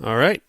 All right.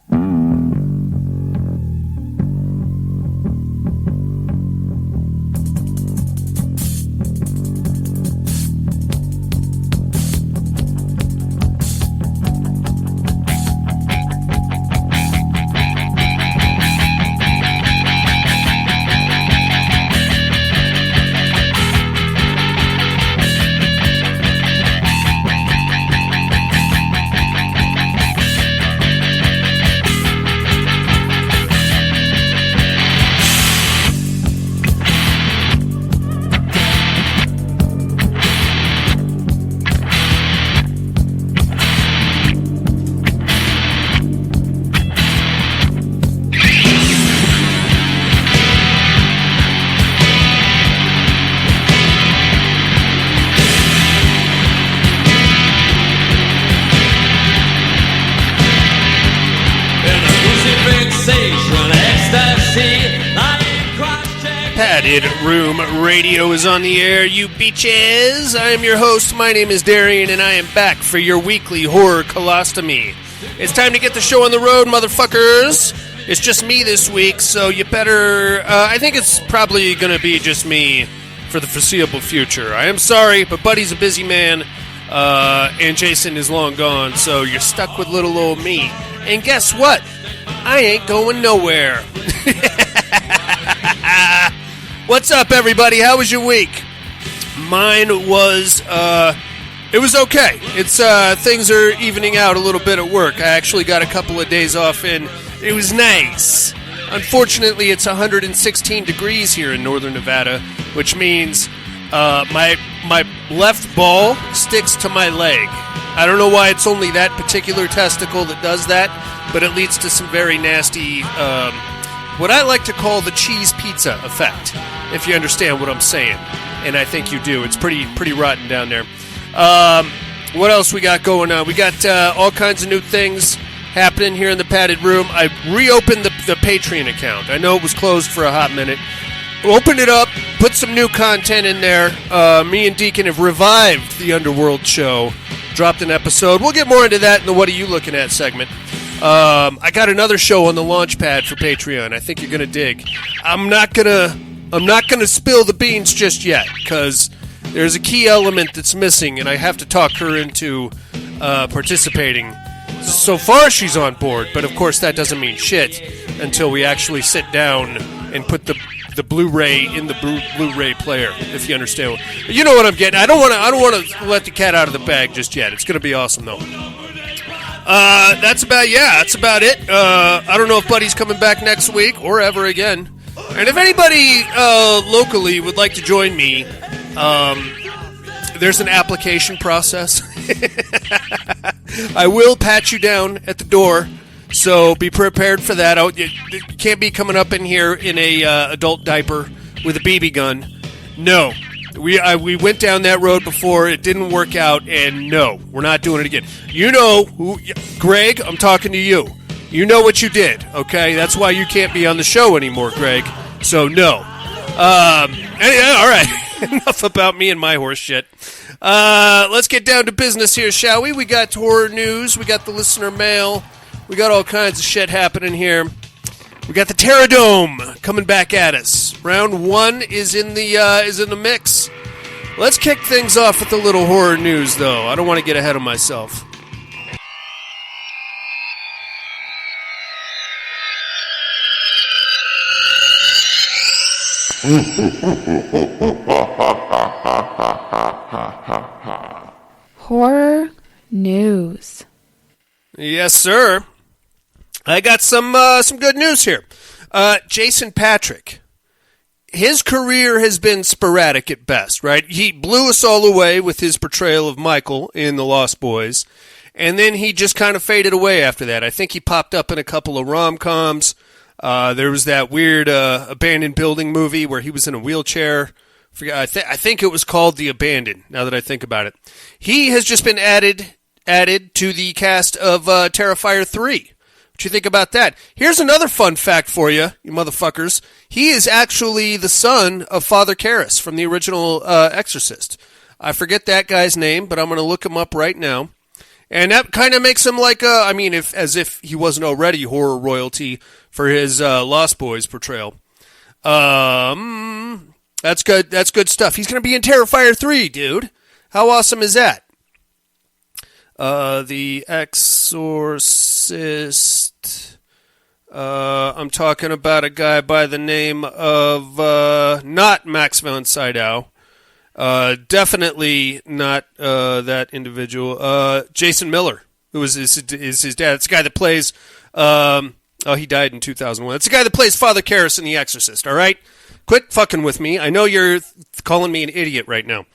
Padded Room Radio is on the air, you beaches. I am your host. My name is Darian, and I am back for your weekly horror colostomy. It's time to get the show on the road, motherfuckers. It's just me this week, so you better... I think it's probably going to be just me for the foreseeable future. I am sorry, but Buddy's a busy man, and Jason is long gone, so you're stuck with little old me. And guess what? I ain't going nowhere. What's up, everybody? How was your week? Mine was, it was okay. It's, things are evening out a little bit at work. I actually got a couple of days off, and it was nice. Unfortunately, it's 116 degrees here in northern Nevada, which means, my left ball sticks to my leg. I don't know why it's only that particular testicle that does that, but it leads to some very nasty, what I like to call the cheese pizza effect, if you understand what I'm saying. And I think you do. It's pretty rotten down there. What else we got going on? We got all kinds of new things happening here in the Padded Room. I reopened the Patreon account. I know it was closed for a hot minute. Opened it up, put some new content in there. Me and Deacon have revived the Underworld show. Dropped an episode. We'll get more into that in the What Are You Looking At segment. I got another show on the launch pad for Patreon. I think you're gonna dig. I'm not gonna spill the beans just yet, because there's a key element that's missing, and I have to talk her into participating. So far, she's on board, but of course that doesn't mean shit until we actually sit down and put the Blu-ray in the Blu-ray player, if you understand. You know what I'm getting. I don't want to let the cat out of the bag just yet. It's gonna be awesome though. That's about it. I don't know if Buddy's coming back next week or ever again. And if anybody locally would like to join me, there's an application process. I will pat you down at the door, so be prepared for that. You can't be coming up in here in a adult diaper with a BB gun. No. We went down that road before, it didn't work out, and no, we're not doing it again. You know who, Greg, I'm talking to you. You know what you did, okay? That's why you can't be on the show anymore, Greg. So, no. All right, enough about me and my horse shit. Let's get down to business here, shall we? We got horror news, we got the listener mail, we got all kinds of shit happening here. We got the Terradome coming back at us. Round 1 is in the mix. Let's kick things off with a little horror news, though. I don't want to get ahead of myself. Horror news. Yes, sir. I got some good news here. Jason Patric, his career has been sporadic at best, right? He blew us all away with his portrayal of Michael in The Lost Boys, and then he just kind of faded away after that. I think he popped up in a couple of rom-coms. There was that weird abandoned building movie where he was in a wheelchair. I think it was called The Abandoned, now that I think about it. He has just been added to the cast of Terrifier 3. What you think about that? Here's another fun fact for you, you motherfuckers. He is actually the son of Father Karras from the original Exorcist. I forget that guy's name, but I'm going to look him up right now. And that kind of makes him like as if he wasn't already horror royalty for his Lost Boys portrayal. That's good. That's good stuff. He's going to be in Terrifier 3, dude. How awesome is that? The Exorcist. I'm talking about a guy by the name of not Max von Sydow. Definitely not that individual. Jason Miller, who is his dad. It's the guy that plays. He died in 2001. It's the guy that plays Father Karras in The Exorcist. All right, quit fucking with me. I know you're calling me an idiot right now.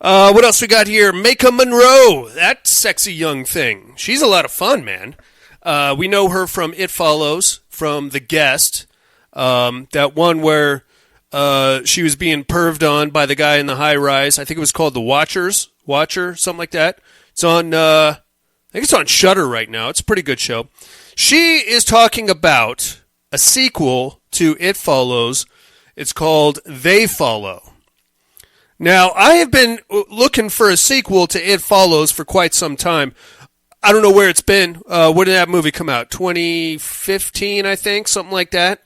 What else we got here? Maika Monroe, that sexy young thing. She's a lot of fun, man. We know her from It Follows, from The Guest, that one where she was being perved on by the guy in the high rise. I think it was called The Watcher, something like that. It's on, I think it's on Shudder right now. It's a pretty good show. She is talking about a sequel to It Follows. It's called They Follow. Now, I have been looking for a sequel to It Follows for quite some time. I don't know where it's been. When did that movie come out? 2015, I think, something like that.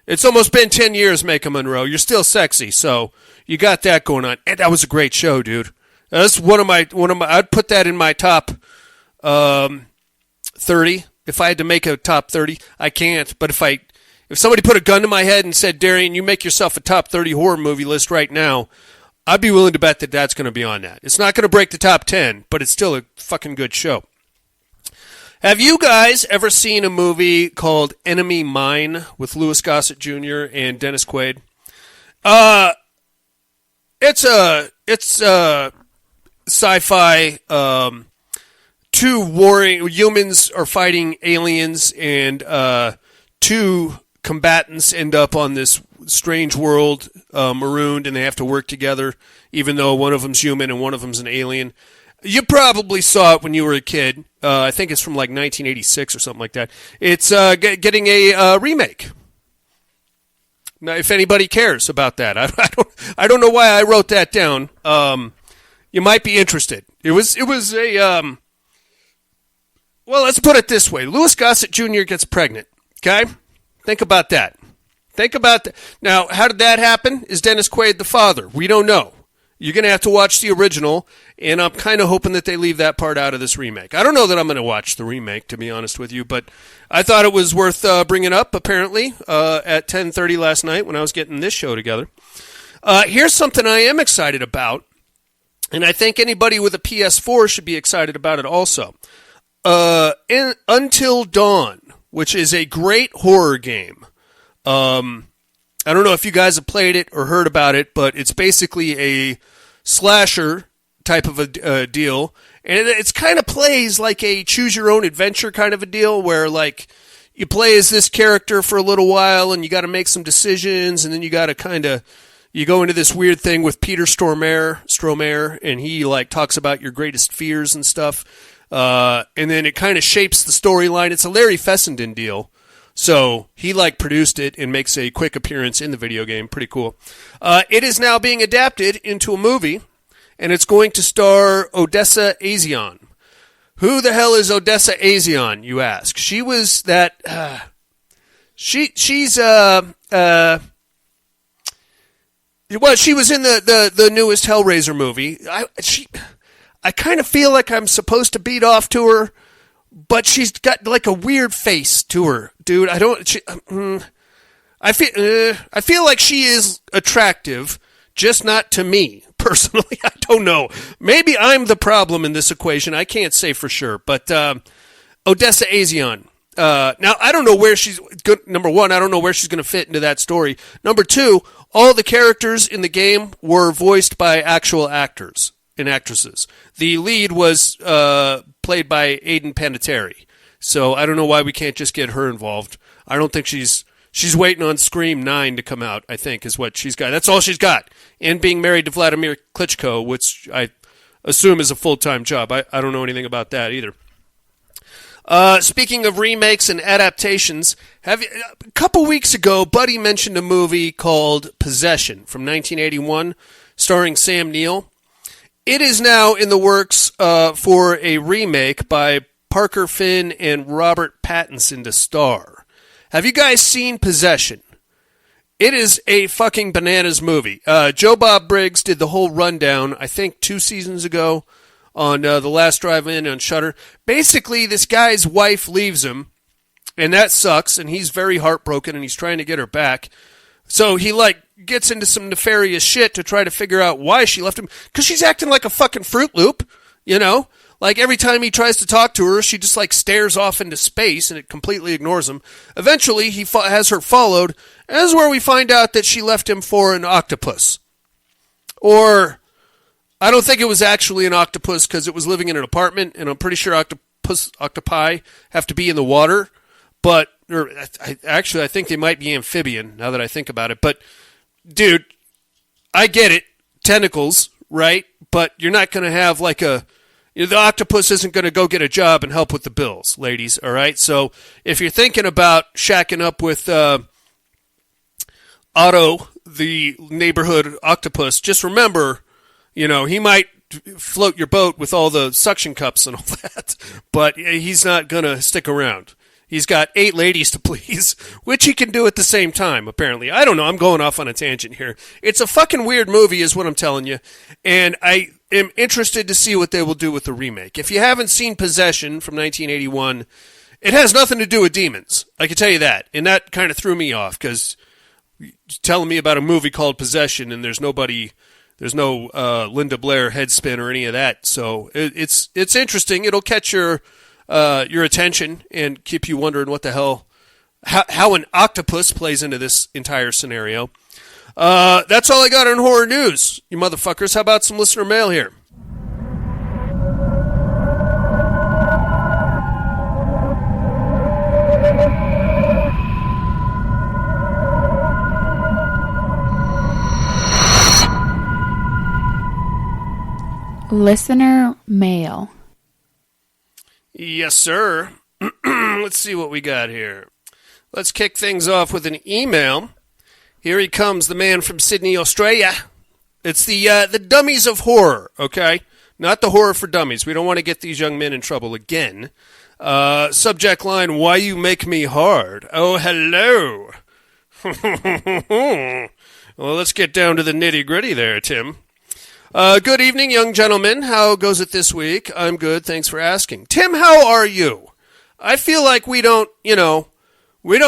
It's almost been 10 years, Maika Monroe. You're still sexy, so you got that going on. And that was a great show, dude. That's one of my. I'd put that in my top 30. If I had to make a top 30, I can't. But if somebody put a gun to my head and said, Darian, you make yourself a top 30 horror movie list right now, I'd be willing to bet that that's going to be on that. It's not going to break the top 10, but it's still a fucking good show. Have you guys ever seen a movie called Enemy Mine with Louis Gossett Jr. and Dennis Quaid? It's a sci-fi. Two warring humans are fighting aliens, and two combatants end up on this strange world, marooned, and they have to work together, even though one of them's human and one of them's an alien. You probably saw it when you were a kid. I think it's from like 1986 or something like that. It's getting a remake. Now, if anybody cares about that, I don't know why I wrote that down. You might be interested. It was a well, let's put it this way: Louis Gossett Jr. gets pregnant. Okay, think about that. Think about that. Now, how did that happen? Is Dennis Quaid the father? We don't know. You're going to have to watch the original, and I'm kind of hoping that they leave that part out of this remake. I don't know that I'm going to watch the remake, to be honest with you, but I thought it was worth bringing up, apparently, at 10:30 last night when I was getting this show together. Here's something I am excited about, and I think anybody with a PS4 should be excited about it also. Until Dawn, which is a great horror game. I don't know if you guys have played it or heard about it, but it's basically a slasher type of a deal. And it's kind of plays like a choose-your-own-adventure kind of a deal where, like, you play as this character for a little while and you got to make some decisions, and then you got to you go into this weird thing with Peter Stormare, and he, like, talks about your greatest fears and stuff. And then it kind of shapes the storyline. It's a Larry Fessenden deal. So he produced it and makes a quick appearance in the video game. Pretty cool. It is now being adapted into a movie, and it's going to star Odessa A'zion. Who the hell is Odessa A'zion, you ask? She was that. She's well, she was in the newest Hellraiser movie. I kind of feel like I'm supposed to beat off to her. But she's got like a weird face to her, dude. I feel like she is attractive, just not to me personally. I don't know. Maybe I'm the problem in this equation. I can't say for sure. But Odessa A'zion. Now I don't know where she's good. Number one, I don't know where she's going to fit into that story. Number two, all the characters in the game were voiced by actual actors and actresses. The lead was played by Aiden Panettiere. So I don't know why we can't just get her involved. I don't think she's waiting on Scream 9 to come out, I think, is what she's got. That's all she's got. And being married to Vladimir Klitschko, which I assume is a full-time job. I don't know anything about that either. Speaking of remakes and adaptations, a couple weeks ago, Buddy mentioned a movie called Possession from 1981, starring Sam Neill. It is now in the works for a remake by Parker Finn and Robert Pattinson to star. Have you guys seen Possession? It is a fucking bananas movie. Joe Bob Briggs did the whole rundown, I think 2 seasons ago, on The Last Drive-In on Shudder. Basically, this guy's wife leaves him, and that sucks, and he's very heartbroken, and he's trying to get her back. So he, gets into some nefarious shit to try to figure out why she left him. Because she's acting like a fucking Fruit Loop, you know? Every time he tries to talk to her, she just, stares off into space, and it completely ignores him. Eventually, he has her followed, and this is where we find out that she left him for an octopus. Or, I don't think it was actually an octopus, because it was living in an apartment, and I'm pretty sure octopi have to be in the water. But, I think they might be amphibian, now that I think about it. But, dude, I get it. Tentacles, right? But you're not going to have the octopus isn't going to go get a job and help with the bills, ladies, all right? So if you're thinking about shacking up with Otto, the neighborhood octopus, just remember, he might float your boat with all the suction cups and all that, but he's not going to stick around. He's got 8 ladies to please, which he can do at the same time, apparently. I don't know. I'm going off on a tangent here. It's a fucking weird movie is what I'm telling you. And I am interested to see what they will do with the remake. If you haven't seen Possession from 1981, it has nothing to do with demons. I can tell you that. And that kind of threw me off because telling me about a movie called Possession and there's no Linda Blair headspin or any of that. So it's interesting. It'll catch your attention and keep you wondering what the hell, how an octopus plays into this entire scenario. That's all I got on horror news, you motherfuckers. How about some listener mail here? Listener mail. Yes, sir. Let's see what we got here. Let's kick things off with an email. Here he comes, the man from Sydney, Australia. It's the dummies of horror, okay? Not the horror for dummies. We don't want to get these young men in trouble again. Subject line, why you make me hard? Oh, hello. Well, let's get down to the nitty-gritty there, Tim. Good evening, young gentlemen. How goes it this week? I'm good. Thanks for asking. Tim, how are you? I feel like we don't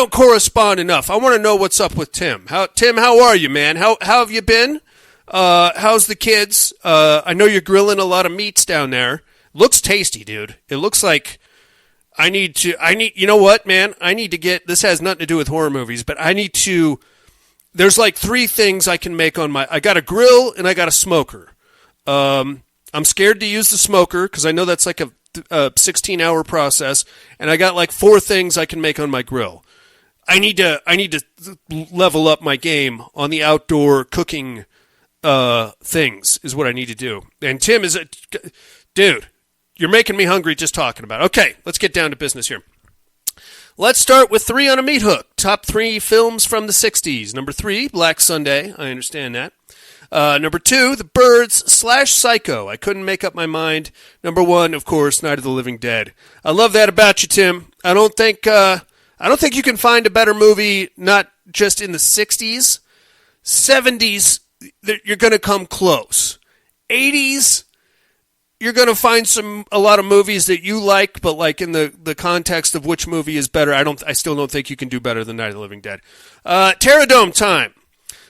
correspond enough. I want to know what's up with Tim. Tim, how are you, man? How have you been? How's the kids? I know you're grilling a lot of meats down there. Looks tasty, dude. It looks like you know what, man? I need to get, this has nothing to do with horror movies, but there's 3 things I can make I got a grill and I got a smoker. I'm scared to use the smoker because I know that's a 16-hour process, and I got 4 things I can make on my grill. I need to level up my game on the outdoor cooking things is what I need to do. And Tim dude, you're making me hungry just talking about it. Okay, let's get down to business here. Let's start with 3 on a meat hook. Top 3 films from the 60s. Number 3, Black Sunday. I understand that. Number 2, The Birds / Psycho. I couldn't make up my mind. Number 1, of course, Night of the Living Dead. I love that about you, Tim. I don't think you can find a better movie, not just in the 60s. 70s, you're going to come close. 80s, you're going to find a lot of movies that you like, but in the context of which movie is better, I still don't think you can do better than Night of the Living Dead. Terradome time.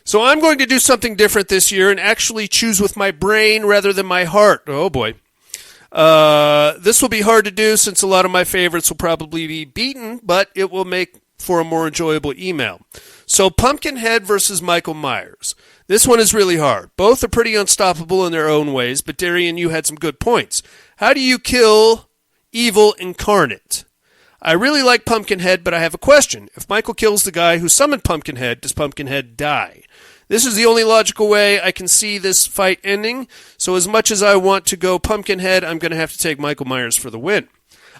So I'm going to do something different this year and actually choose with my brain rather than my heart. Oh boy. This will be hard to do since a lot of my favorites will probably be beaten, but it will make for a more enjoyable email. So Pumpkinhead versus Michael Myers. This one is really hard. Both are pretty unstoppable in their own ways, but Darian, you had some good points. How do you kill evil incarnate? I really like Pumpkinhead, but I have a question. If Michael kills the guy who summoned Pumpkinhead, does Pumpkinhead die? This is the only logical way I can see this fight ending, so as much as I want to go Pumpkinhead, I'm going to have to take Michael Myers for the win.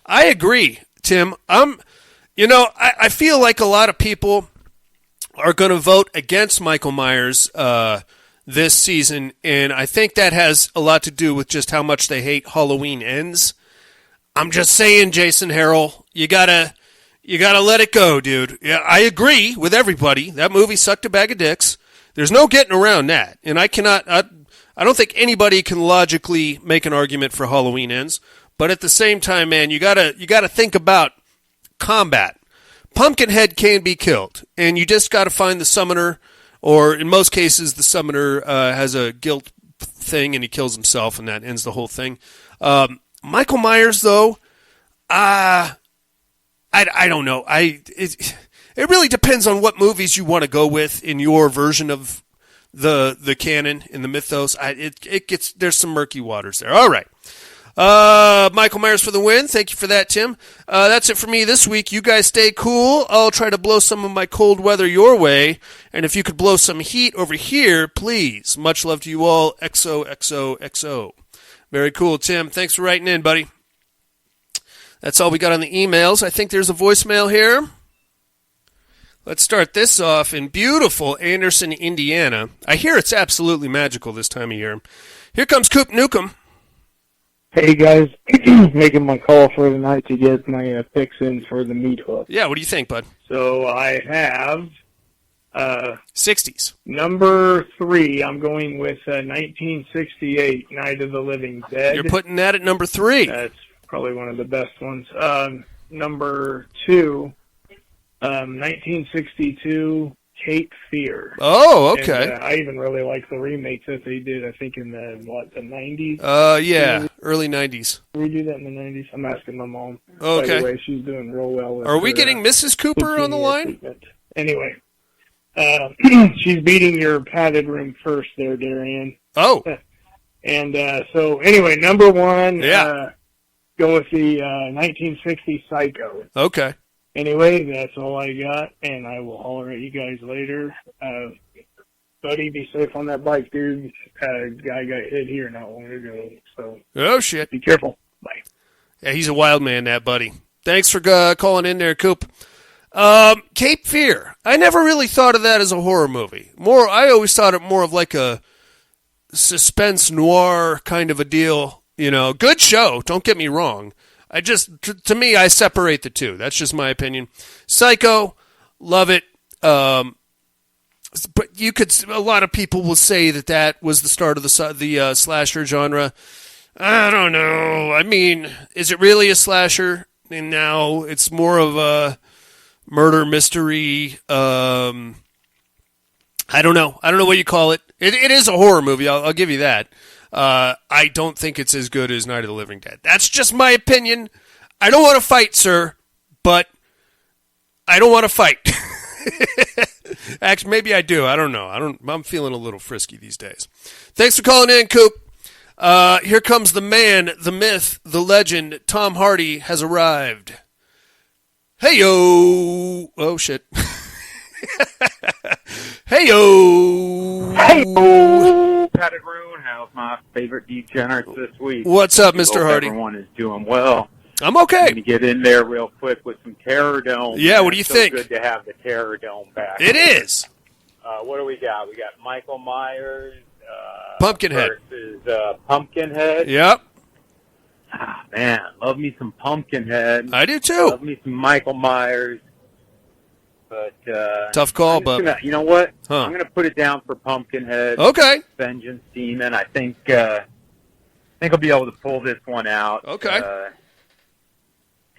I agree, Tim. I feel like a lot of people are going to vote against Michael Myers this season, and I think that has a lot to do with just how much they hate Halloween Ends. I'm just saying, Jason Harrell, you gotta let it go, dude. Yeah, I agree with everybody. That movie sucked a bag of dicks. There's no getting around that, and I don't think anybody can logically make an argument for Halloween Ends. But at the same time, man, you gotta think about combat. Pumpkinhead can be killed, and you just gotta find the summoner, or in most cases, the summoner has a guilt thing and he kills himself, and that ends the whole thing. Michael Myers, though, I don't know. It really depends on what movies you want to go with in your version of the canon in the mythos. There's some murky waters there. All right. Michael Myers for the win. Thank you for that, Tim. That's it for me this week. You guys stay cool. I'll try to blow some of my cold weather your way. And if you could blow some heat over here, please. Much love to you all. XOXOXO. Very cool, Tim. Thanks for writing in, buddy. That's all we got on the emails. I think there's a voicemail here. Let's start this off in beautiful Anderson, Indiana. I hear it's absolutely magical this time of year. Here comes Coop Newcomb. Hey guys, making my call for tonight to get my picks in for the meat hook. Yeah, what do you think, bud? So I have 60s. Number 3. I'm going with 1968, Night of the Living Dead. You're putting that at number 3. That's probably one of the best ones. Number 2, 1962, Cape Fear. Oh, okay. And, I even really like the remake that they did, I think in the 90s? Yeah, early 90s. Did we do that in the 90s? I'm asking my mom. Okay. By the way, she's doing real well. Are we getting Mrs. Cooper on the line? Treatment. Anyway, she's beating your padded room first there, Darian. Oh. And so, anyway, number 1, yeah. Go with the 1960 Psycho. Okay. Anyway, that's all I got, and I will holler at you guys later. Buddy, be safe on that bike, dude. Guy got hit here not long ago, so... Oh, shit. Be careful. Bye. Yeah, he's a wild man, that buddy. Thanks for calling in there, Coop. Cape Fear. I never really thought of that as a horror movie. I always thought it more of like a suspense noir kind of a deal. You know, good show, don't get me wrong. To me, I separate the two. That's just my opinion. Psycho, love it. But a lot of people will say that was the start of the slasher genre. I don't know. I mean, is it really a slasher? And now it's more of a murder mystery. I don't know. I don't know what you call it. It is a horror movie. I'll give you that. I don't think it's as good as Night of the Living Dead. That's just my opinion. I don't want to fight, sir, but I don't want to fight. Actually, maybe I do. I don't know. I'm feeling a little frisky these days. Thanks for calling in, Coop. Here comes the man, the myth, the legend. Tom Hardy has arrived. Hey-yo. Oh, shit. Hey-yo. Hey-yo. Padded Roonhouse, my favorite degenerates this week. What's up, Mr. Hardy? Everyone is doing well. I'm okay. I'm going to get in there real quick with some Terror Dome. Yeah, what do you think? It's so good to have the Terror Dome back. It is. What do we got? We got Michael Myers. Pumpkinhead. Versus Pumpkinhead. Yep. Ah, man, love me some Pumpkinhead. I do too. Love me some Michael Myers. But tough call, but you know what? Huh. I'm going to put it down for Pumpkinhead. Okay. Vengeance Demon. I think I'll be able to pull this one out. Okay.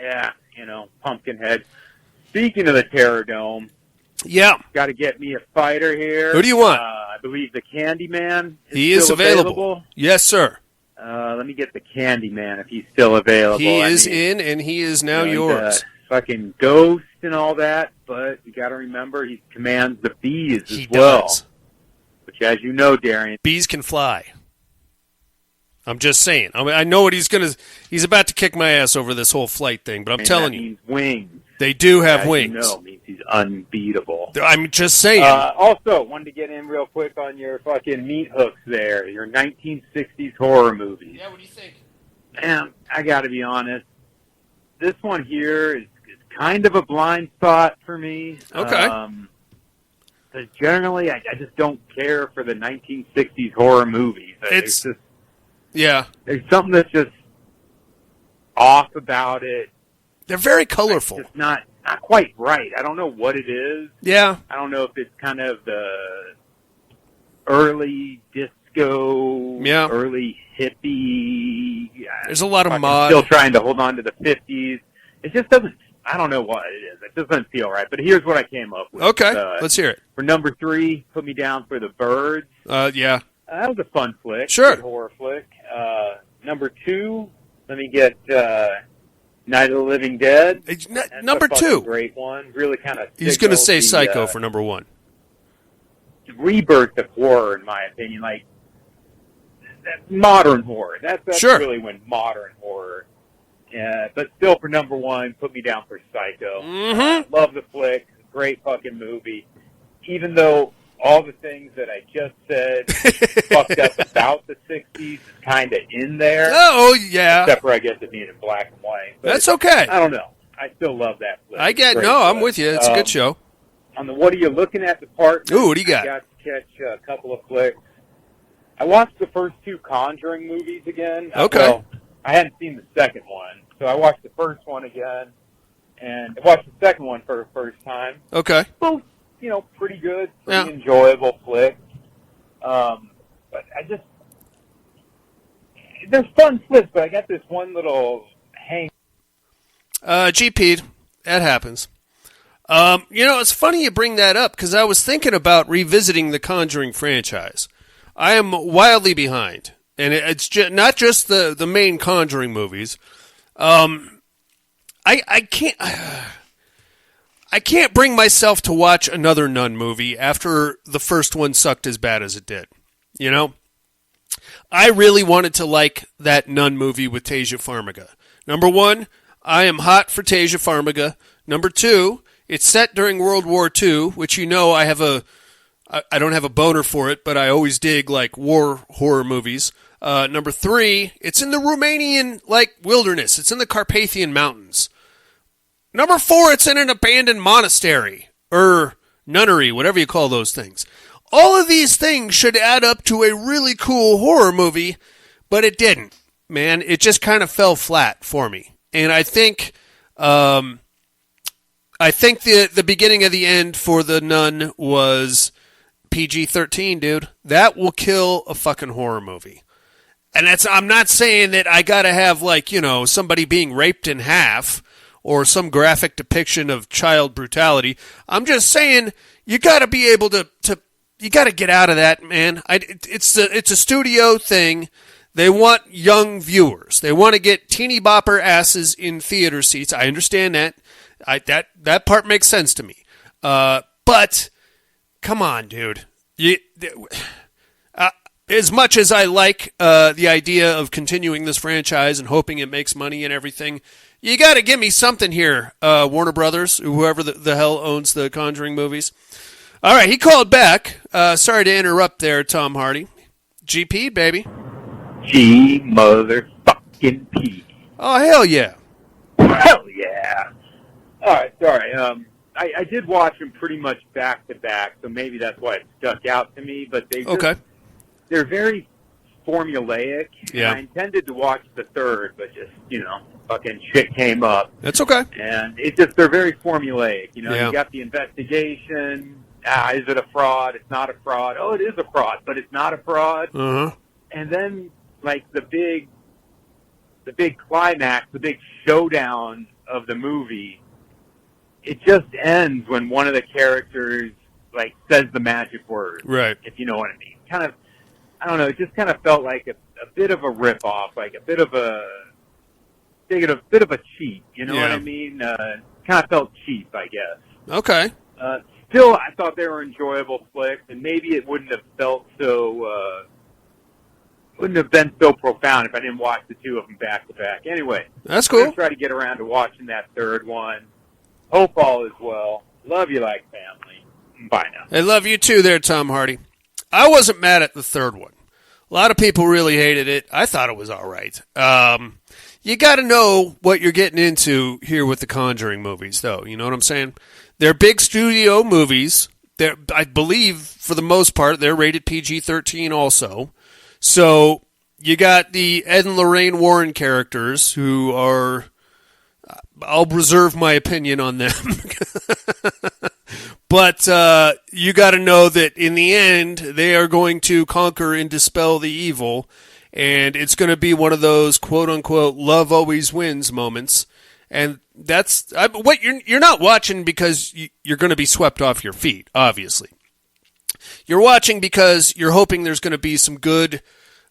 Yeah, Pumpkinhead. Speaking of the Terror Dome, yeah, got to get me a fighter here. Who do you want? I believe the Candyman. He is available. Yes, sir. Let me get the Candyman if he's still available. He is in, and he is now yours. Fucking ghost and all that, but you got to remember he commands the bees as he well. Does. Which, as you know, Darian, bees can fly. I'm just saying. I know what he's about to kick my ass over this whole flight thing, but I'm telling you. Means wings. They do have wings. You know, means he's unbeatable. I'm just saying. Also, wanted to get in real quick on your fucking meat hooks there, your 1960s horror movies. Yeah, what do you think? Man, I got to be honest. This one here is kind of a blind spot for me. Okay. Because generally, I just don't care for the 1960s horror movies. It's just, yeah. There's something that's just off about it. They're very colorful. It's just not quite right. I don't know what it is. Yeah. I don't know if it's kind of the early disco, early hippie. There's a lot of mod. Still trying to hold on to the 50s. It just doesn't. I don't know what it is. It just doesn't feel right. But here's what I came up with. Okay, let's hear it. For number 3, put me down for The Birds. Yeah. That was a fun flick. Sure. Good horror flick. Number 2, let me get Night of the Living Dead. Number 2. Great one. Really kind of. He's going to say Psycho for number 1. Rebirth of horror, in my opinion. Like, modern horror. That's sure. really when modern horror. But still, for number 1, put me down for Psycho. Mm-hmm. Love the flick. Great fucking movie. Even though all the things that I just said fucked up about the 60s is kind of in there. Oh, yeah. Except for, I guess, it being in black and white. But that's okay. I don't know. I still love that flick. I'm with you. It's a good show. On the What Are You Looking At department, ooh, what do you got? I got to catch a couple of flicks. I watched the first 2 Conjuring movies again. Okay. Well, I hadn't seen the second one, so I watched the first one again, and I watched the second one for the first time. Okay. Both, pretty good, pretty enjoyable flicks. But I just, there's fun flicks, but I got this one little hang. GP'd. That happens. It's funny you bring that up, because I was thinking about revisiting the Conjuring franchise. I am wildly behind. And it's not just the main Conjuring movies. I can't bring myself to watch another Nun movie after the first one sucked as bad as it did. I really wanted to like that Nun movie with Tasia Farmiga. Number 1, I am hot for Tasia Farmiga. Number 2, it's set during World War II, which I don't have a boner for it, but I always dig like war horror movies. Number 3, it's in the Romanian wilderness. It's in the Carpathian Mountains. Number 4, it's in an abandoned monastery or nunnery, whatever you call those things. All of these things should add up to a really cool horror movie, but it didn't. Man, it just kind of fell flat for me. And I think the beginning of the end for The Nun was PG-13, dude. That will kill a fucking horror movie. And I'm not saying that I gotta have somebody being raped in half or some graphic depiction of child brutality. I'm just saying you gotta be able to you gotta get out of that, man. It's a studio thing. They want young viewers. They want to get teeny bopper asses in theater seats. I understand that. That part makes sense to me. But come on, dude. As much as I like the idea of continuing this franchise and hoping it makes money and everything, you got to give me something here, Warner Brothers, whoever the hell owns the Conjuring movies. All right, he called back. Sorry to interrupt there, Tom Hardy. GP, baby. G motherfucking P. Oh, hell yeah. Hell yeah. All right, sorry. I did watch them pretty much back to back, so maybe that's why it stuck out to me. But they're very formulaic. Yeah. I intended to watch the third, but just fucking shit came up. That's okay. And they're very formulaic. You got the investigation. Is it a fraud? It's not a fraud. Oh, it is a fraud, but it's not a fraud. Uh-huh. And then the big climax, the big showdown of the movie, it just ends when one of the characters says the magic word. Right. If you know what I mean. Kind of, I don't know. It just kind of felt like a bit of a rip-off, like a bit of a cheat. You know what I mean? Kind of felt cheap, I guess. Okay. Still, I thought they were enjoyable flicks, and maybe it wouldn't have felt so. Wouldn't have been so profound if I didn't watch the two of them back to back. Anyway, that's cool. I'm gonna try to get around to watching that third one. Hope all is well. Love you like family. Bye now. I love you too there, Tom Hardy. I wasn't mad at the third one. A lot of people really hated it. I thought it was all right. You got to know what you're getting into here with the Conjuring movies, though. You know what I'm saying? They're big studio movies. I believe for the most part they're rated PG-13 also. So you got the Ed and Lorraine Warren characters who are, I'll reserve my opinion on them. But you got to know that in the end, they are going to conquer and dispel the evil, and it's going to be one of those quote-unquote love always wins moments. And that's what you're not watching because you're going to be swept off your feet, obviously. You're watching because you're hoping there's going to be some good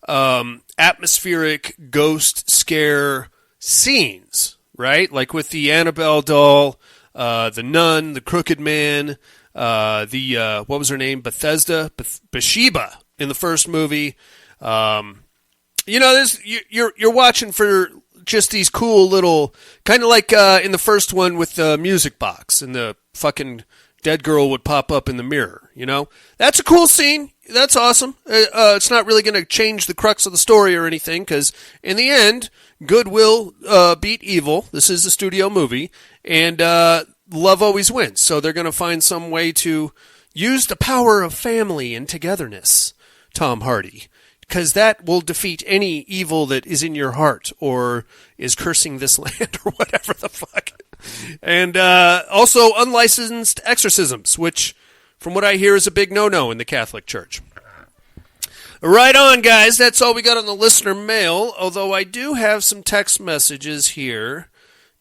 atmospheric ghost scare scenes, right? Like with the Annabelle doll, the nun, the crooked man, what was her name? Bathsheba in the first movie. You're watching for just these cool little, kind of like in the first one with the music box and the fucking dead girl would pop up in the mirror, you know? That's a cool scene. That's awesome. It's not really going to change the crux of the story or anything, because in the end, good will beat evil. This is a studio movie, and love always wins. So they're going to find some way to use the power of family and togetherness, Tom Hardy, because that will defeat any evil that is in your heart or is cursing this land or whatever the fuck. And also unlicensed exorcisms, which, from what I hear, is a big no-no in the Catholic Church. Right on, guys. That's all we got on the listener mail, although I do have some text messages here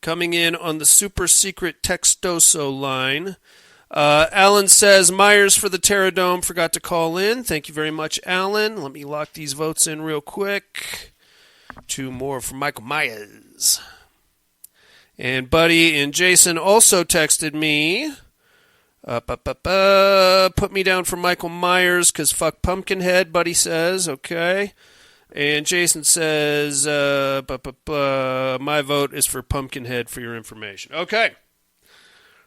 coming in on the super secret Textoso line. Alan says, Myers for the Terradome forgot to call in. Thank you very much, Alan. Let me lock these votes in real quick. 2 more from Michael Myers. And Buddy and Jason also texted me. Put me down for Michael Myers because fuck Pumpkinhead, Buddy says. Okay. And Jason says, my vote is for Pumpkinhead for your information. Okay.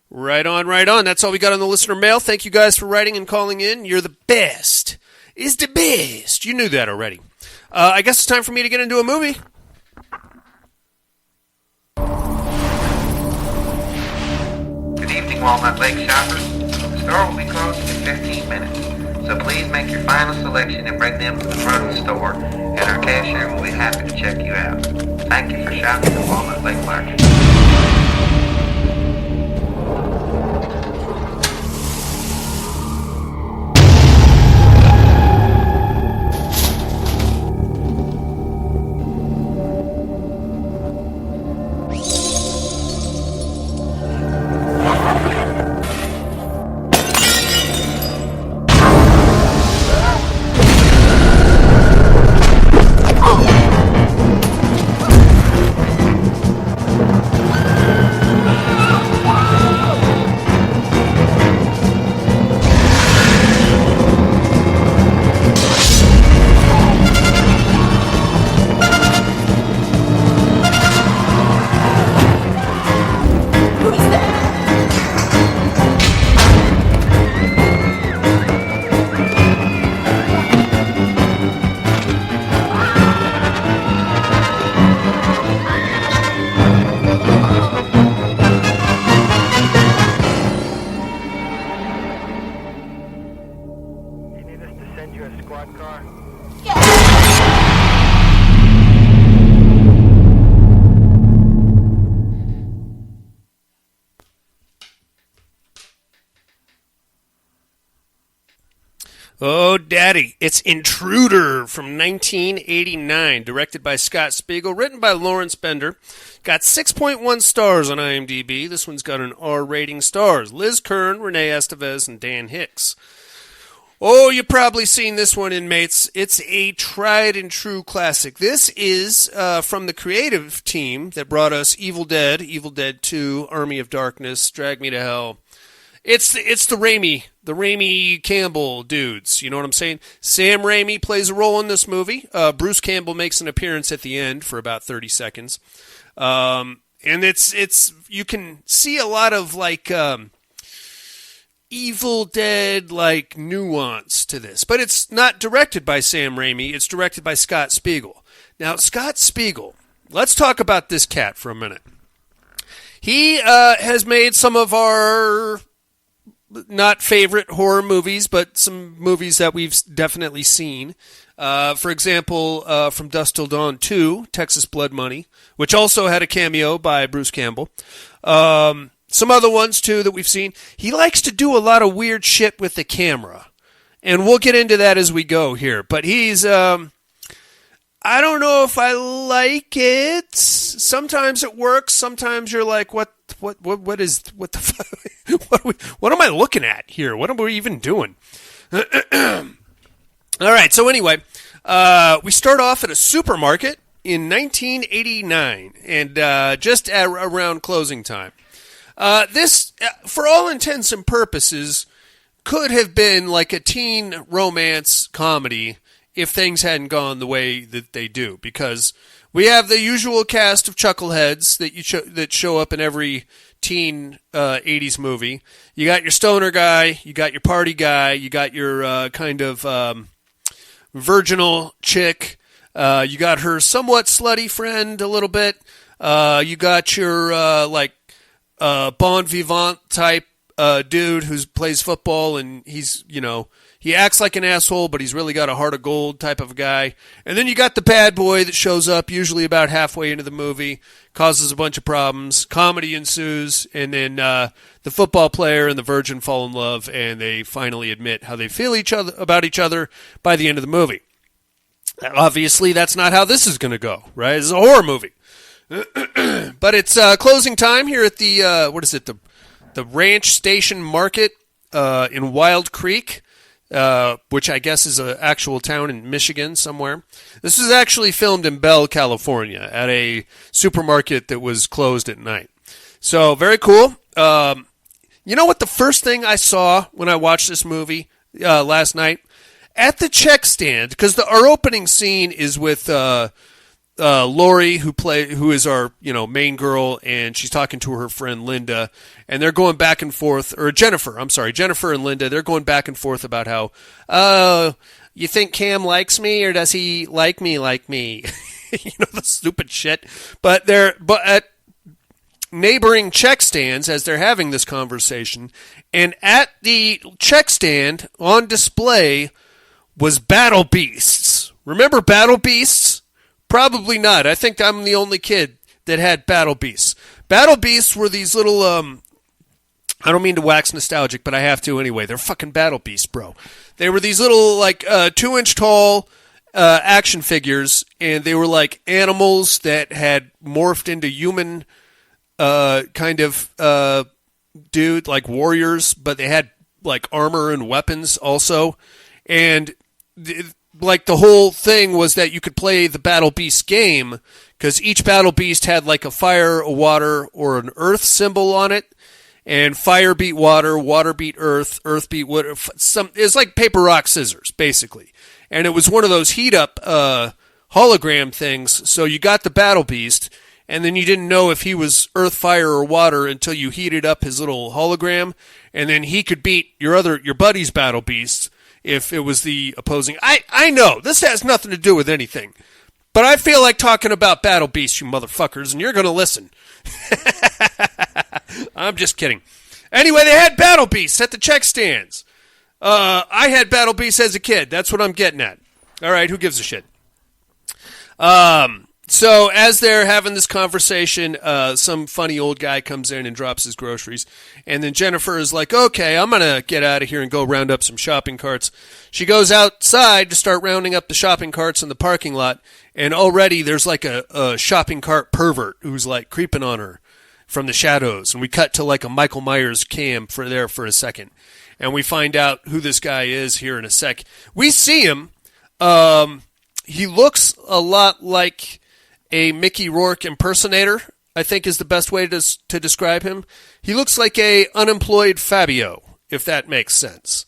Right on, right on. That's all we got on the listener mail. Thank you guys for writing and calling in. You're the best. Is the best. You knew that already. I guess it's time for me to get into a movie. Good evening, Walnut Lake shoppers. The store will be closing in 15 minutes, so please make your final selection and bring them to the front of the store, and our cashier will be happy to check you out. Thank you for shopping at Walnut Lake Market. Oh, Daddy, it's Intruder from 1989, directed by Scott Spiegel, written by Lawrence Bender. Got 6.1 stars on IMDb. This one's got an R rating. Stars Liz Kern, Renee Estevez, and Dan Hicks. Oh, you've probably seen this one, inmates. It's a tried and true classic. This is from the creative team that brought us Evil Dead 2, Army of Darkness, Drag Me to Hell. It's the Raimi Campbell dudes. You know what I'm saying? Sam Raimi plays a role in this movie. Bruce Campbell makes an appearance at the end for about 30 seconds. And it's you can see a lot of like Evil Dead like nuance to this. But it's not directed by Sam Raimi. It's directed by Scott Spiegel. Now, Scott Spiegel, let's talk about this cat for a minute. He has made some of our not favorite horror movies, but some movies that we've definitely seen. For example, From Dusk Till Dawn 2, Texas Blood Money, which also had a cameo by Bruce Campbell. Some other ones, too, that we've seen. He likes to do a lot of weird shit with the camera. And we'll get into that as we go here. But he's, I don't know if I like it. Sometimes it works. Sometimes you're like, what the fuck? What am I looking at here? What am we even doing? All right, so anyway, we start off at a supermarket in 1989, and just around closing time. This, for all intents and purposes, could have been like a teen romance comedy if things hadn't gone the way that they do, because we have the usual cast of chuckleheads that show up in every teen 80s movie. You got your stoner guy, you got your party guy, you got your kind of virginal chick, you got her somewhat slutty friend a little bit, you got your bon vivant type dude who plays football, and he's, he acts like an asshole, but he's really got a heart of gold type of a guy. And then you got the bad boy that shows up usually about halfway into the movie, causes a bunch of problems, comedy ensues, and then the football player and the virgin fall in love, and they finally admit how they feel about each other by the end of the movie. Obviously, that's not how this is going to go, right? It's a horror movie. But it's closing time here at the, the Ranch Station Market in Wild Creek, which I guess is an actual town in Michigan somewhere. This was actually filmed in Bell, California, at a supermarket that was closed at night. So, very cool. You know what the first thing I saw when I watched this movie last night? At the check stand, because our opening scene is with Lori, who is our main girl, and she's talking to her friend Linda, and they're going back and forth, or Jennifer and Linda, they're going back and forth about how, you think Cam likes me, or does he like me? The stupid shit. But at neighboring check stands, as they're having this conversation, and at the check stand on display was Battle Beasts. Remember Battle Beasts? Probably not. I think I'm the only kid that had Battle Beasts. Battle Beasts were these little, I don't mean to wax nostalgic, but I have to anyway. They're fucking Battle Beasts, bro. They were these little, 2-inch tall action figures, and they were like animals that had morphed into human dude, like warriors, but they had like armor and weapons also. And the whole thing was that you could play the Battle Beast game because each Battle Beast had like a fire, a water, or an earth symbol on it. And fire beat water, water beat earth, earth beat wood. It's like paper, rock, scissors, basically. And it was one of those heat-up hologram things. So you got the Battle Beast, and then you didn't know if he was earth, fire, or water until you heated up his little hologram. And then he could beat your buddy's Battle Beast if it was the opposing. I know, this has nothing to do with anything. But I feel like talking about Battle Beasts, you motherfuckers, and you're going to listen. I'm just kidding. Anyway, they had Battle Beasts at the check stands. I had Battle Beasts as a kid. That's what I'm getting at. All right, who gives a shit? So as they're having this conversation, some funny old guy comes in and drops his groceries. And then Jennifer is like, okay, I'm going to get out of here and go round up some shopping carts. She goes outside to start rounding up the shopping carts in the parking lot. And already there's like a shopping cart pervert who's like creeping on her from the shadows. And we cut to like a Michael Myers cam for a second. And we find out who this guy is here in a sec. We see him. He looks a lot like a Mickey Rourke impersonator, I think is the best way to describe him. He looks like a unemployed Fabio, if that makes sense.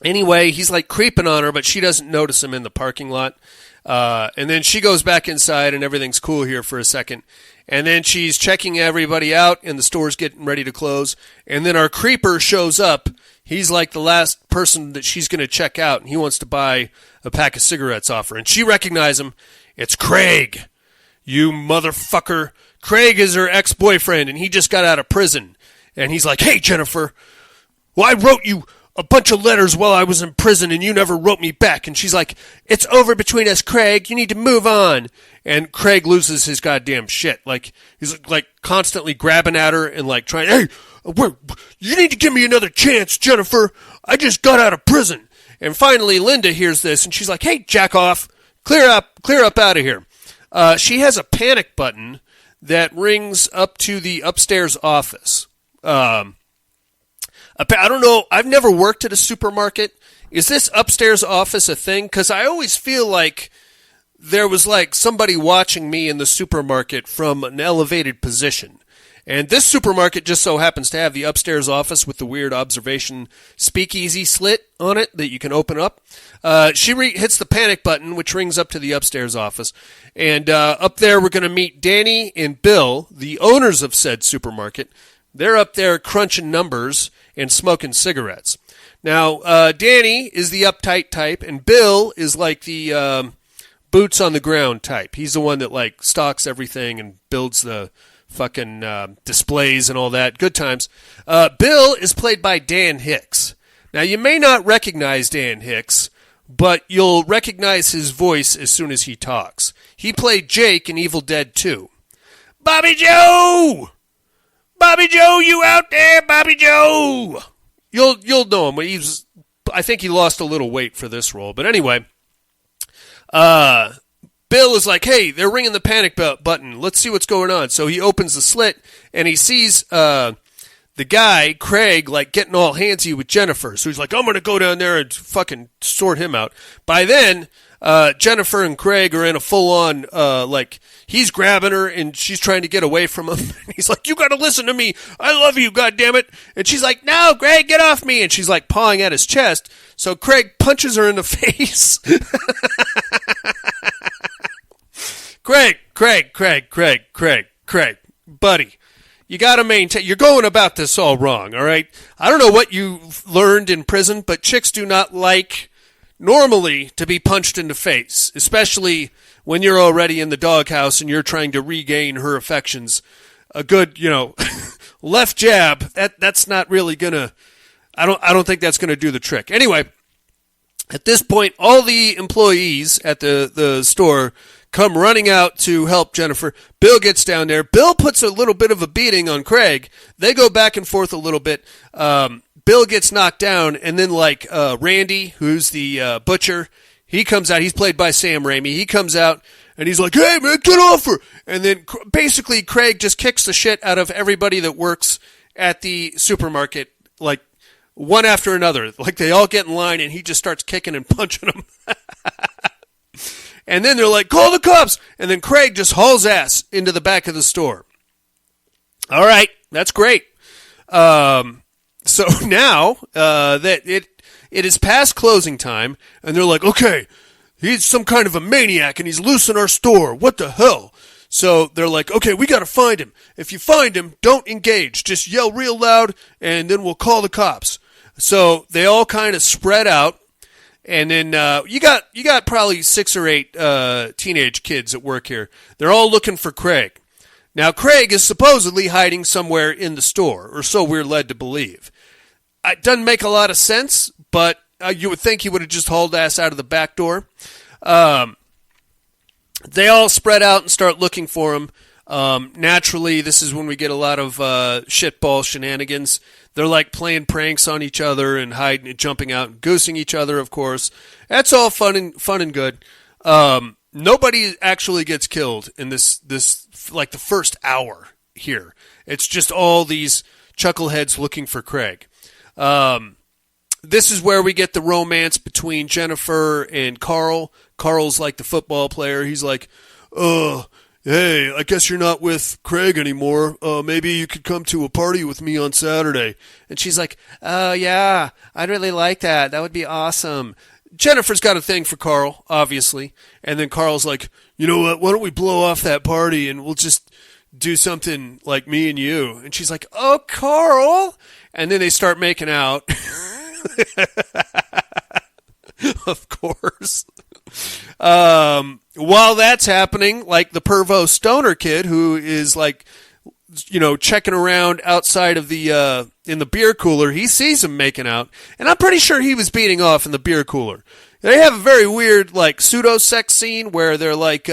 Anyway, he's like creeping on her, but she doesn't notice him in the parking lot. And then she goes back inside, and everything's cool here for a second. And then she's checking everybody out, and the store's getting ready to close. And then our creeper shows up. He's like the last person that she's going to check out, and he wants to buy a pack of cigarettes off her. And she recognizes him. It's Craig, you motherfucker. Craig is her ex-boyfriend, and he just got out of prison. And he's like, hey, Jennifer, well, I wrote you a bunch of letters while I was in prison and you never wrote me back. And she's like, it's over between us, Craig. You need to move on. And Craig loses his goddamn shit. Like, he's like constantly grabbing at her and like trying, hey, you need to give me another chance, Jennifer. I just got out of prison. And finally, Linda hears this and she's like, hey, jack off. Clear up out of here. She has a panic button that rings up to the upstairs office. I don't know. I've never worked at a supermarket. Is this upstairs office a thing? Because I always feel like there was like somebody watching me in the supermarket from an elevated position. And this supermarket just so happens to have the upstairs office with the weird observation speakeasy slit on it that you can open up. She hits the panic button, which rings up to the upstairs office. And up there we're going to meet Danny and Bill, the owners of said supermarket. They're up there crunching numbers and smoking cigarettes. Now, Danny is the uptight type, and Bill is like the boots on the ground type. He's the one that like stocks everything and builds the fucking displays and all that. Good times. Bill is played by Dan Hicks. Now, you may not recognize Dan Hicks, but you'll recognize his voice as soon as he talks. He played Jake in Evil Dead 2. Bobby Joe! Bobby Joe, you out there, Bobby Joe! You'll know him. I think he lost a little weight for this role. But anyway, Bill is like, hey, they're ringing the panic button. Let's see what's going on. So he opens the slit, and he sees the guy, Craig, like getting all handsy with Jennifer. So he's like, I'm going to go down there and fucking sort him out. By then, Jennifer and Craig are in a full-on, like, he's grabbing her, and she's trying to get away from him. And he's like, you got to listen to me. I love you, goddammit. And she's like, no, Craig, get off me. And she's like pawing at his chest. So Craig punches her in the face. Craig, buddy, you got to maintain. You're going about this all wrong, all right? I don't know what you've learned in prison, but chicks do not like normally to be punched in the face, especially when you're already in the doghouse and you're trying to regain her affections. A good, left jab, that's not really going to, I don't think that's going to do the trick. Anyway, at this point, all the employees at the store come running out to help Jennifer. Bill gets down there. Bill puts a little bit of a beating on Craig. They go back and forth a little bit. Bill gets knocked down, and then Randy, who's the butcher, he comes out. He's played by Sam Raimi. He comes out, and he's like, hey, man, get off her. And then basically Craig just kicks the shit out of everybody that works at the supermarket, like one after another. Like they all get in line, and he just starts kicking and punching them. And then they're like, call the cops. And then Craig just hauls ass into the back of the store. All right, that's great. So now that it is past closing time, and they're like, okay, he's some kind of a maniac, and he's loose in our store. What the hell? So they're like, okay, we got to find him. If you find him, don't engage. Just yell real loud, and then we'll call the cops. So they all kind of spread out. And then you got probably 6 or 8 teenage kids at work here. They're all looking for Craig. Now, Craig is supposedly hiding somewhere in the store, or so we're led to believe. It doesn't make a lot of sense, but you would think he would have just hauled ass out of the back door. They all spread out and start looking for him. Naturally, this is when we get a lot of shitball shenanigans. They're like playing pranks on each other and hiding and jumping out and goosing each other, of course. That's all fun and good. Nobody actually gets killed in this like the first hour here. It's just all these chuckleheads looking for Craig. This is where we get the romance between Jennifer and Carl. Carl's like the football player. He's like, hey, I guess you're not with Craig anymore. Maybe you could come to a party with me on Saturday. And she's like, oh, yeah, I'd really like that. That would be awesome. Jennifer's got a thing for Carl, obviously. And then Carl's like, you know what, why don't we blow off that party and we'll just do something like me and you. And she's like, oh, Carl. And then they start making out. Of course. While that's happening, like the pervo stoner kid who is like checking around outside of the in the beer cooler, he sees them making out, and I'm pretty sure he was beating off in the beer cooler. They have a very weird like pseudo sex scene where they're like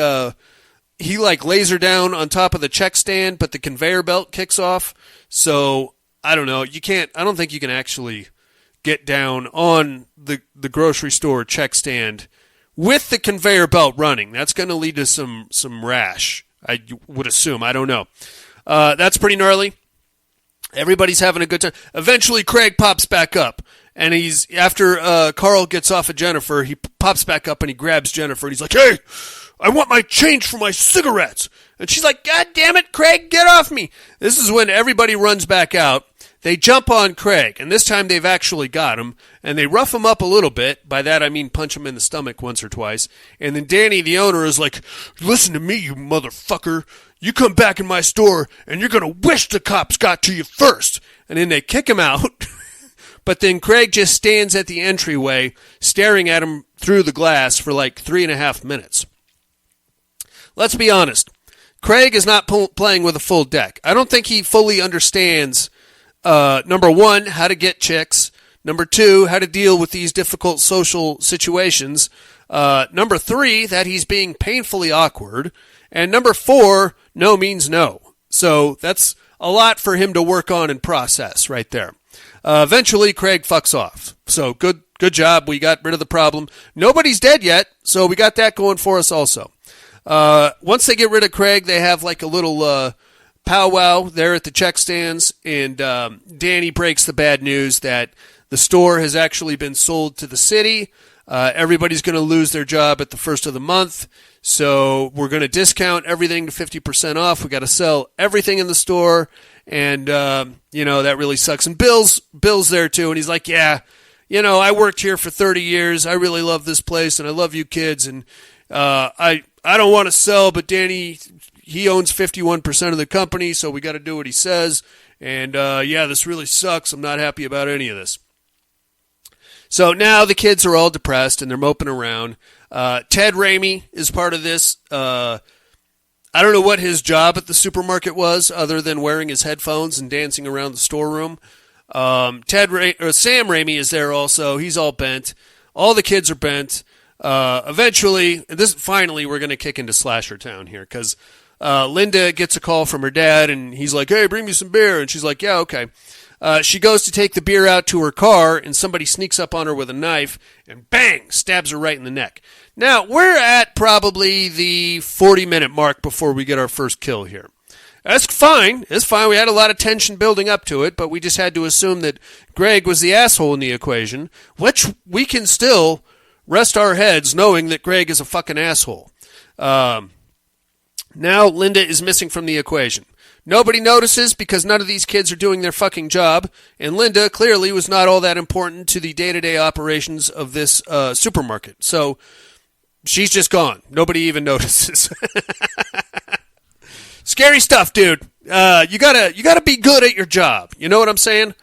he like lays her down on top of the check stand, but the conveyor belt kicks off. So I don't know. I don't think you can actually get down on the grocery store check stand with the conveyor belt running. That's going to lead to some rash, I would assume. I don't know. That's pretty gnarly. Everybody's having a good time. Eventually, Craig pops back up, and after Carl gets off of Jennifer, he pops back up and he grabs Jennifer, and he's like, "Hey, I want my change for my cigarettes." And she's like, "God damn it, Craig, get off me." This is when everybody runs back out. They jump on Craig, and this time they've actually got him, and they rough him up a little bit. By that, I mean punch him in the stomach once or twice. And then Danny, the owner, is like, "Listen to me, you motherfucker. You come back in my store, and you're going to wish the cops got to you first." And then they kick him out. But then Craig just stands at the entryway, staring at him through the glass for like 3.5 minutes. Let's be honest. Craig is not playing with a full deck. I don't think he fully understands, number one, how to get chicks. Number two, how to deal with these difficult social situations. Number three, that he's being painfully awkward. And number four, no means no. So that's a lot for him to work on and process right there. Eventually, Craig fucks off. So good job. We got rid of the problem. Nobody's dead yet, so we got that going for us also. Once they get rid of Craig, they have like a little powwow there at the check stands, and Danny breaks the bad news that the store has actually been sold to the city. Everybody's going to lose their job at the first of the month, so we're going to discount everything to 50% off. We got to sell everything in the store, and that really sucks. And Bill's there too, and he's like, "Yeah, I worked here for 30 years. I really love this place, and I love you kids, and I don't want to sell, but Danny, he owns 51% of the company, so we got to do what he says. And this really sucks. I'm not happy about any of this." So now the kids are all depressed and they're moping around. Ted Raimi is part of this. I don't know what his job at the supermarket was other than wearing his headphones and dancing around the storeroom. Sam Raimi is there also. He's all bent. All the kids are bent. Eventually, finally, we're going to kick into Slasher Town here because Linda gets a call from her dad and he's like, "Hey, bring me some beer." And she's like, "Yeah, okay." She goes to take the beer out to her car, and somebody sneaks up on her with a knife and bang, stabs her right in the neck. Now, we're at probably the 40-minute mark before we get our first kill here. That's fine. It's fine. We had a lot of tension building up to it, but we just had to assume that Greg was the asshole in the equation, which we can still rest our heads knowing that Greg is a fucking asshole. Now Linda is missing from the equation. Nobody notices because none of these kids are doing their fucking job, and Linda clearly was not all that important to the day-to-day operations of this supermarket. So she's just gone. Nobody even notices. Scary stuff, dude. You gotta be good at your job. You know what I'm saying?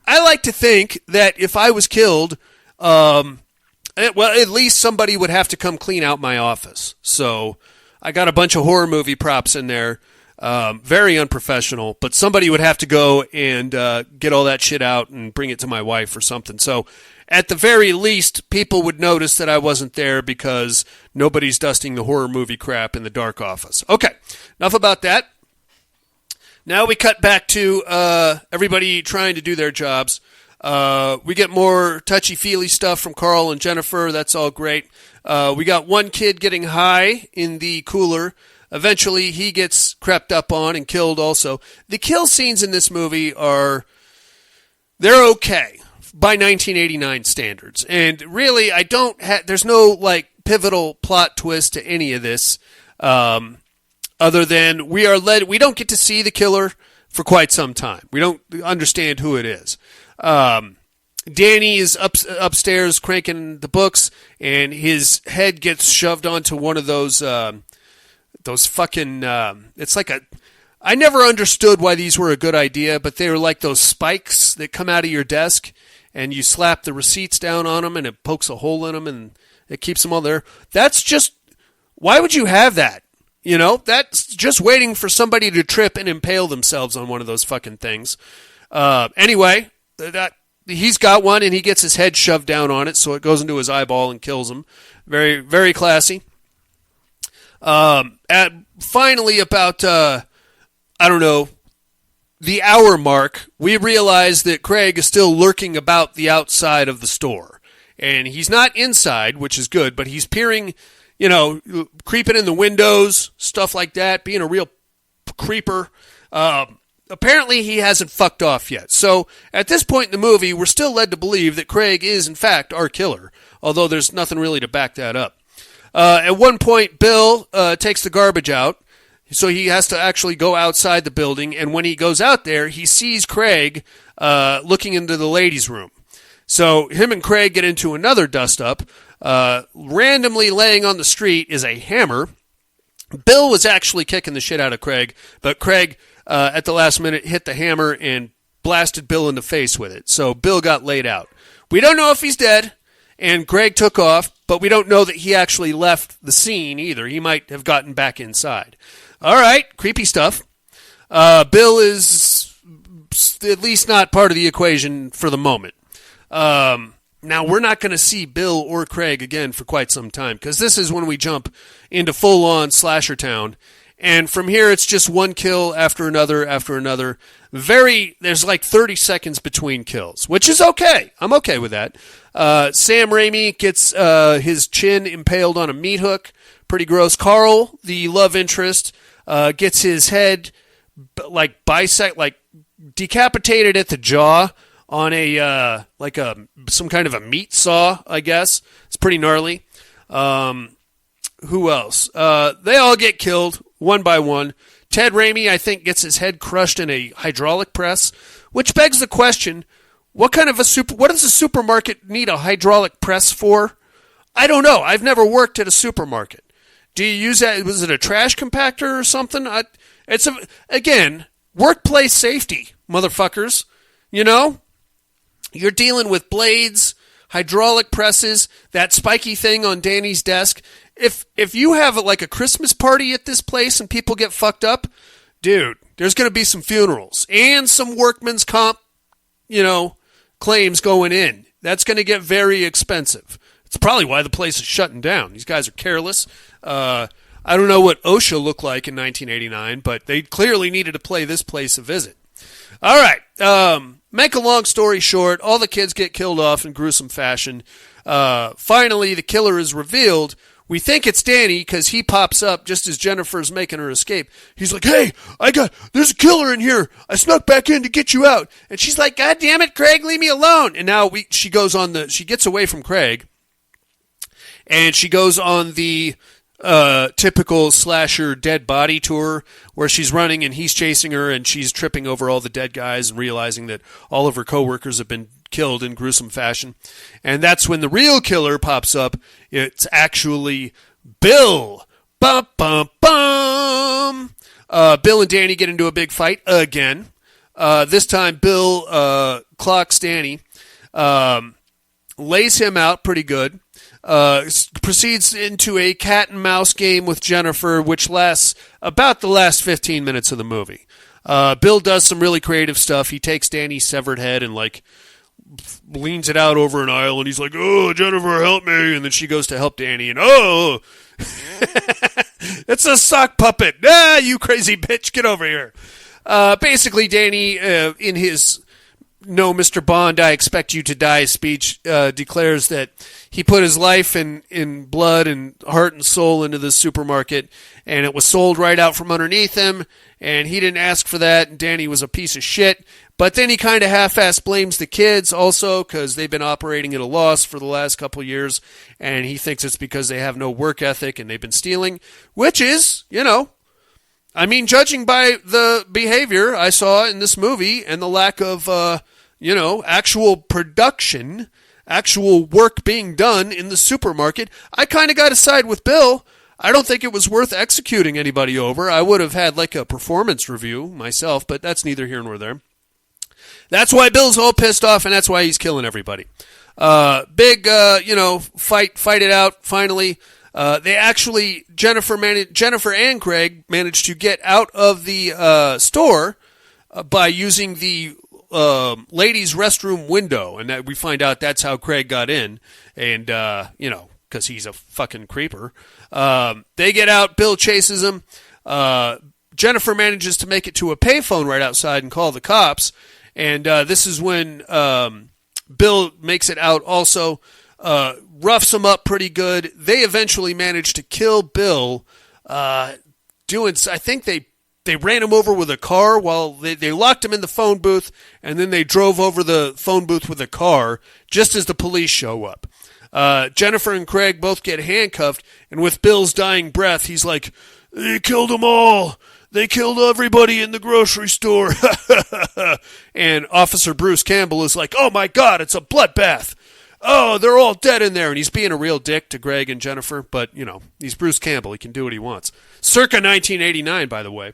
I like to think that if I was killed, at least somebody would have to come clean out my office. So I got a bunch of horror movie props in there. Very unprofessional, but somebody would have to go and get all that shit out and bring it to my wife or something. So at the very least, people would notice that I wasn't there because nobody's dusting the horror movie crap in the dark office. Okay, enough about that. Now we cut back to everybody trying to do their jobs. We get more touchy-feely stuff from Carl and Jennifer. That's all great. We got one kid getting high in the cooler. Eventually, he gets crept up on and killed also. The kill scenes in this movie they're okay by 1989 standards. And really, there's no, pivotal plot twist to any of this, other than we don't get to see the killer for quite some time. We don't understand who it is. Danny is upstairs cranking the books, and his head gets shoved onto one of those fucking, it's like I never understood why these were a good idea, but they were like those spikes that come out of your desk, and you slap the receipts down on them, and it pokes a hole in them, and it keeps them all there. That's just, why would you have that? You know, that's just waiting for somebody to trip and impale themselves on one of those fucking things. Anyway, he's got one, and he gets his head shoved down on it, so it goes into his eyeball and kills him. Very, very classy. Finally, about, the hour mark, we realize that Craig is still lurking about the outside of the store. And he's not inside, which is good, but he's peering, creeping in the windows, stuff like that, being a real creeper. Apparently, he hasn't fucked off yet. So, at this point in the movie, we're still led to believe that Craig is, in fact, our killer, although there's nothing really to back that up. At one point, Bill takes the garbage out, so he has to actually go outside the building, and when he goes out there, he sees Craig looking into the ladies' room. So him and Craig get into another dust-up. Randomly laying on the street is a hammer. Bill was actually kicking the shit out of Craig, but Craig, at the last minute, hit the hammer and blasted Bill in the face with it. So Bill got laid out. We don't know if he's dead, and Craig took off, but we don't know that he actually left the scene either. He might have gotten back inside. All right, creepy stuff. Bill is at least not part of the equation for the moment. Now, we're not going to see Bill or Craig again for quite some time, because this is when we jump into full-on slasher town. And from here, it's just one kill after another after another. There's like 30 seconds between kills, which is okay. I'm okay with that. Sam Raimi gets his chin impaled on a meat hook. Pretty gross. Carl, the love interest, gets his head decapitated at the jaw on some kind of a meat saw, I guess. It's pretty gnarly. Who else? They all get killed one by one. Ted Raimi, I think, gets his head crushed in a hydraulic press, which begs the question, what does a supermarket need a hydraulic press for? I don't know. I've never worked at a supermarket. Do you use that? Was it a trash compactor or something? Again, workplace safety, motherfuckers. You're dealing with blades, hydraulic presses, that spiky thing on Danny's desk. If you have like a Christmas party at this place and people get fucked up, dude, there's going to be some funerals and some workman's comp, claims going in. That's going to get very expensive. It's probably why the place is shutting down. These guys are careless. I don't know what OSHA looked like in 1989, but they clearly needed to pay this place a visit. All right. Make a long story short, all the kids get killed off in gruesome fashion. Finally, the killer is revealed. We think it's Danny because he pops up just as Jennifer's making her escape. He's like, hey, there's a killer in here. I snuck back in to get you out. And she's like, God damn it, Craig, leave me alone. And now she gets away from Craig. And she goes on the typical slasher dead body tour where she's running and he's chasing her and she's tripping over all the dead guys and realizing that all of her coworkers have been killed in gruesome fashion. And that's when the real killer pops up. It's actually Bill. Bum, bum, bum. Bill and Danny get into a big fight again. This time Bill clocks Danny, lays him out pretty good. Proceeds into a cat and mouse game with Jennifer, which lasts about the last 15 minutes of the movie. Bill does some really creative stuff. He takes Danny's severed head and leans it out over an aisle, and he's like, oh, Jennifer, help me. And then she goes to help Danny, and oh, it's a sock puppet. Ah, you crazy bitch, get over here. Basically, Danny, in his "No, Mr. Bond, I expect you to die" speech, declares that he put his life in blood and heart and soul into this supermarket, and it was sold right out from underneath him, and he didn't ask for that, and Danny was a piece of shit. But then he kind of half-ass blames the kids also because they've been operating at a loss for the last couple of years, and he thinks it's because they have no work ethic and they've been stealing, which is, judging by the behavior I saw in this movie and the lack of, actual production, actual work being done in the supermarket, I kind of got to side with Bill. I don't think it was worth executing anybody over. I would have had a performance review myself, but that's neither here nor there. That's why Bill's all pissed off, and that's why he's killing everybody. Fight it out, finally. They actually, Jennifer and Craig managed to get out of the store by using the ladies' restroom window, and that we find out that's how Craig got in, and because he's a fucking creeper. They get out. Bill chases him. Jennifer manages to make it to a payphone right outside and call the cops, and this is when Bill makes it out also. Roughs him up pretty good. They eventually manage to kill Bill. I think they ran him over with a car while they locked him in the phone booth, and then they drove over the phone booth with a car just as the police show up. Jennifer and Craig both get handcuffed, and with Bill's dying breath, he's like, "They killed them all. They killed everybody in the grocery store." And Officer Bruce Campbell is like, "Oh my God, it's a bloodbath. Oh, they're all dead in there." And he's being a real dick to Greg and Jennifer, but, he's Bruce Campbell. He can do what he wants. Circa 1989, by the way.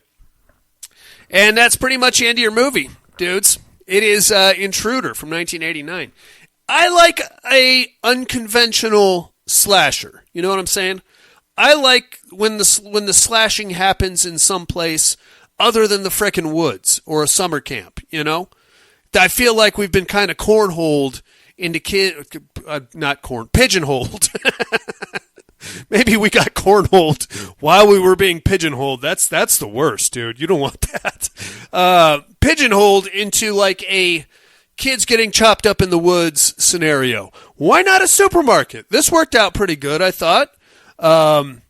And that's pretty much the end of your movie, dudes. It is Intruder from 1989. I like a unconventional slasher. You know what I'm saying? I like when the slashing happens in some place other than the frickin' woods or a summer camp, I feel like we've been kind of pigeonholed. Maybe we got cornholed while we were being pigeonholed. That's the worst, dude. You don't want that. Pigeonholed into like a kids getting chopped up in the woods scenario. Why not a supermarket? This worked out pretty good, I thought. The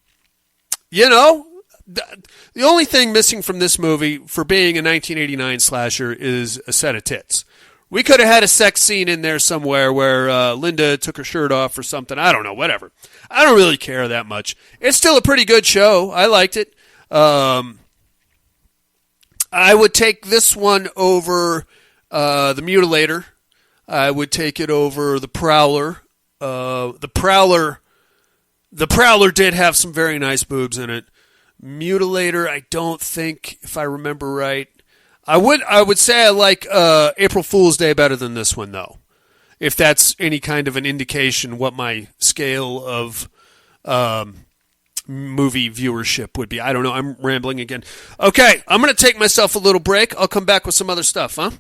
only thing missing from this movie for being a 1989 slasher is a set of tits. We could have had a sex scene in there somewhere where Linda took her shirt off or something. I don't know, whatever. I don't really care that much. It's still a pretty good show. I liked it. I would take this one over The Mutilator. I would take it over The Prowler. The Prowler did have some very nice boobs in it. Mutilator, I don't think, if I remember right. I would say I like April Fool's Day better than this one, though. If that's any kind of an indication what my scale of movie viewership would be. I don't know. I'm rambling again. Okay, I'm going to take myself a little break. I'll come back with some other stuff, huh?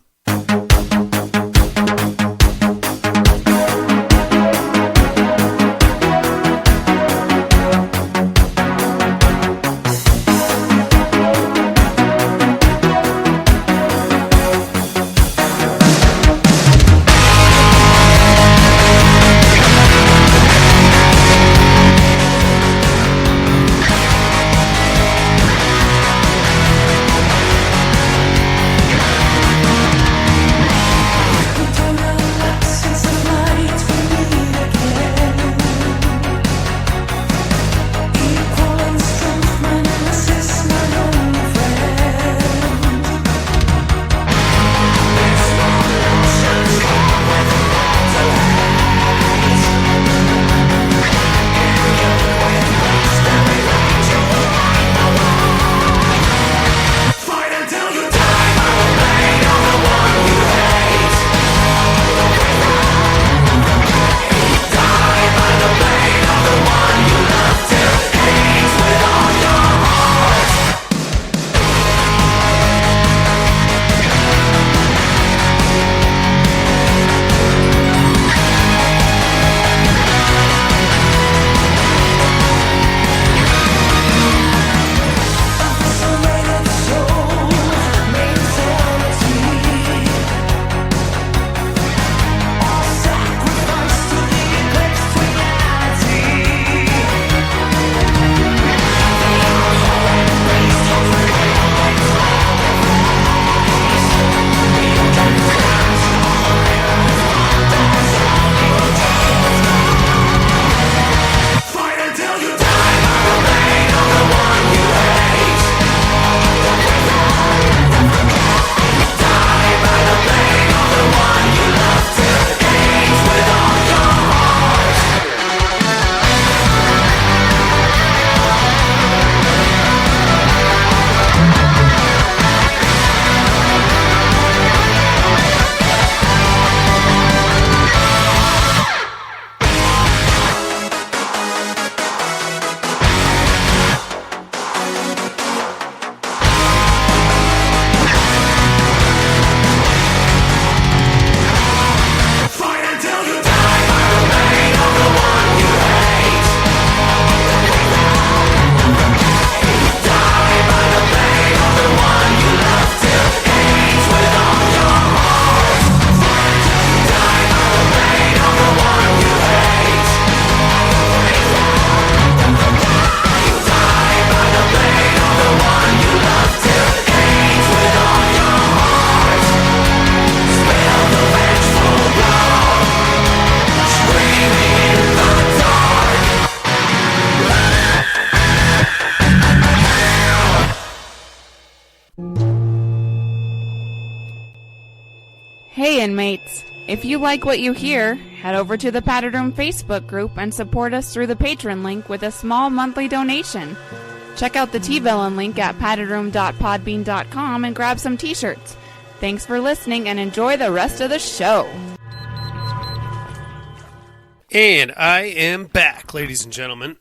mates. If you like what you hear, head over to the Padded Room Facebook group and support us through the Patreon link with a small monthly donation. Check out the T-Villain link at paddedroom.podbean.com and grab some t-shirts. Thanks for listening and enjoy the rest of the show. And I am back, ladies and gentlemen.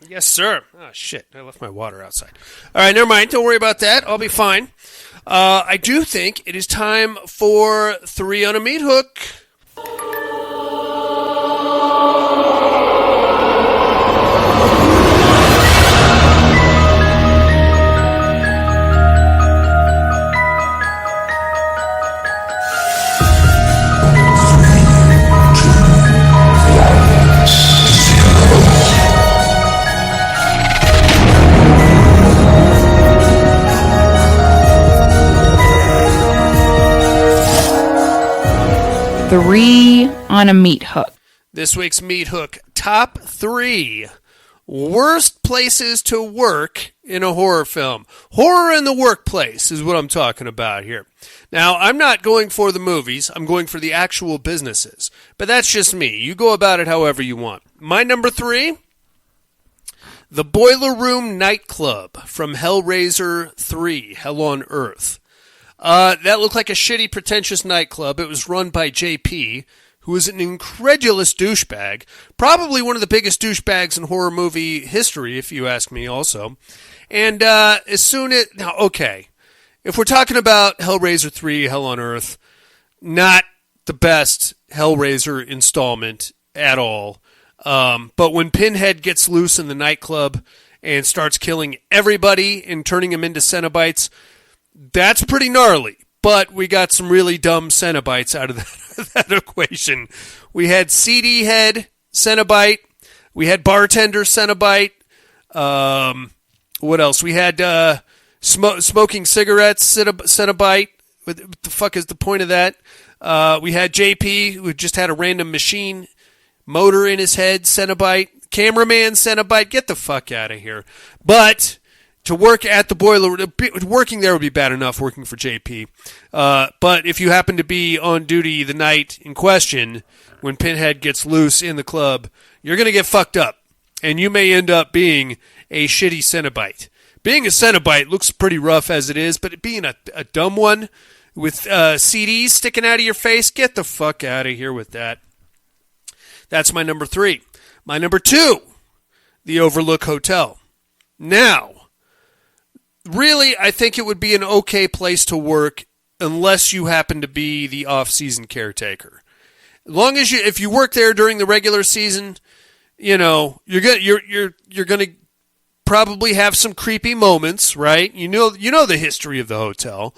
Yes, sir. Oh, shit. I left my water outside. All right, never mind. Don't worry about that. I'll be fine. I do think it is time for 3 on a Meat Hook. Three on a Meat Hook. This week's Meat Hook, top 3 worst places to work in a horror film. Horror in the workplace is what I'm talking about here. Now, I'm not going for the movies. I'm going for the actual businesses. But that's just me. You go about it however you want. My number 3, the Boiler Room Nightclub from Hellraiser 3, Hell on Earth. That looked like a shitty, pretentious nightclub. It was run by JP, who is an incredulous douchebag. Probably one of the biggest douchebags in horror movie history, if you ask me also. And if we're talking about Hellraiser 3, Hell on Earth, not the best Hellraiser installment at all. But when Pinhead gets loose in the nightclub and starts killing everybody and turning them into Cenobites, that's pretty gnarly, but we got some really dumb Cenobites out of that equation. We had CD head Cenobite. We had bartender Cenobite. What else? We had smoking cigarettes Cenobite. What the fuck is the point of that? We had JP, who just had a random machine motor in his head Cenobite. Cameraman Cenobite. Get the fuck out of here. But to work at the boiler, working there would be bad enough, working for JP. But if you happen to be on duty the night in question, when Pinhead gets loose in the club, you're going to get fucked up. And you may end up being a shitty Cenobite. Being a Cenobite looks pretty rough as it is, but being a dumb one with CDs sticking out of your face, get the fuck out of here with that. That's my number 3. My number 2, the Overlook Hotel. Now, really, I think it would be an okay place to work unless you happen to be the off-season caretaker. As long as if you work there during the regular season, you're gonna probably have some creepy moments, right? You know the history of the hotel,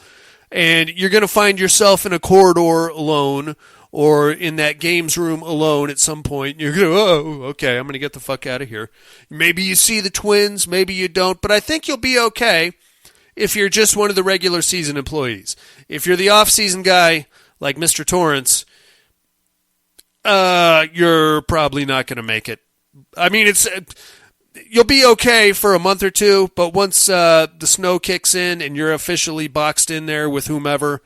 and you're gonna find yourself in a corridor alone or in that games room alone at some point. You're gonna, okay, I'm gonna get the fuck out of here. Maybe you see the twins, maybe you don't, but I think you'll be okay if you're just one of the regular season employees. If you're the off-season guy, like Mr. Torrance, you're probably not going to make it. I mean, you'll be okay for a month or two, but once the snow kicks in and you're officially boxed in there with whomever,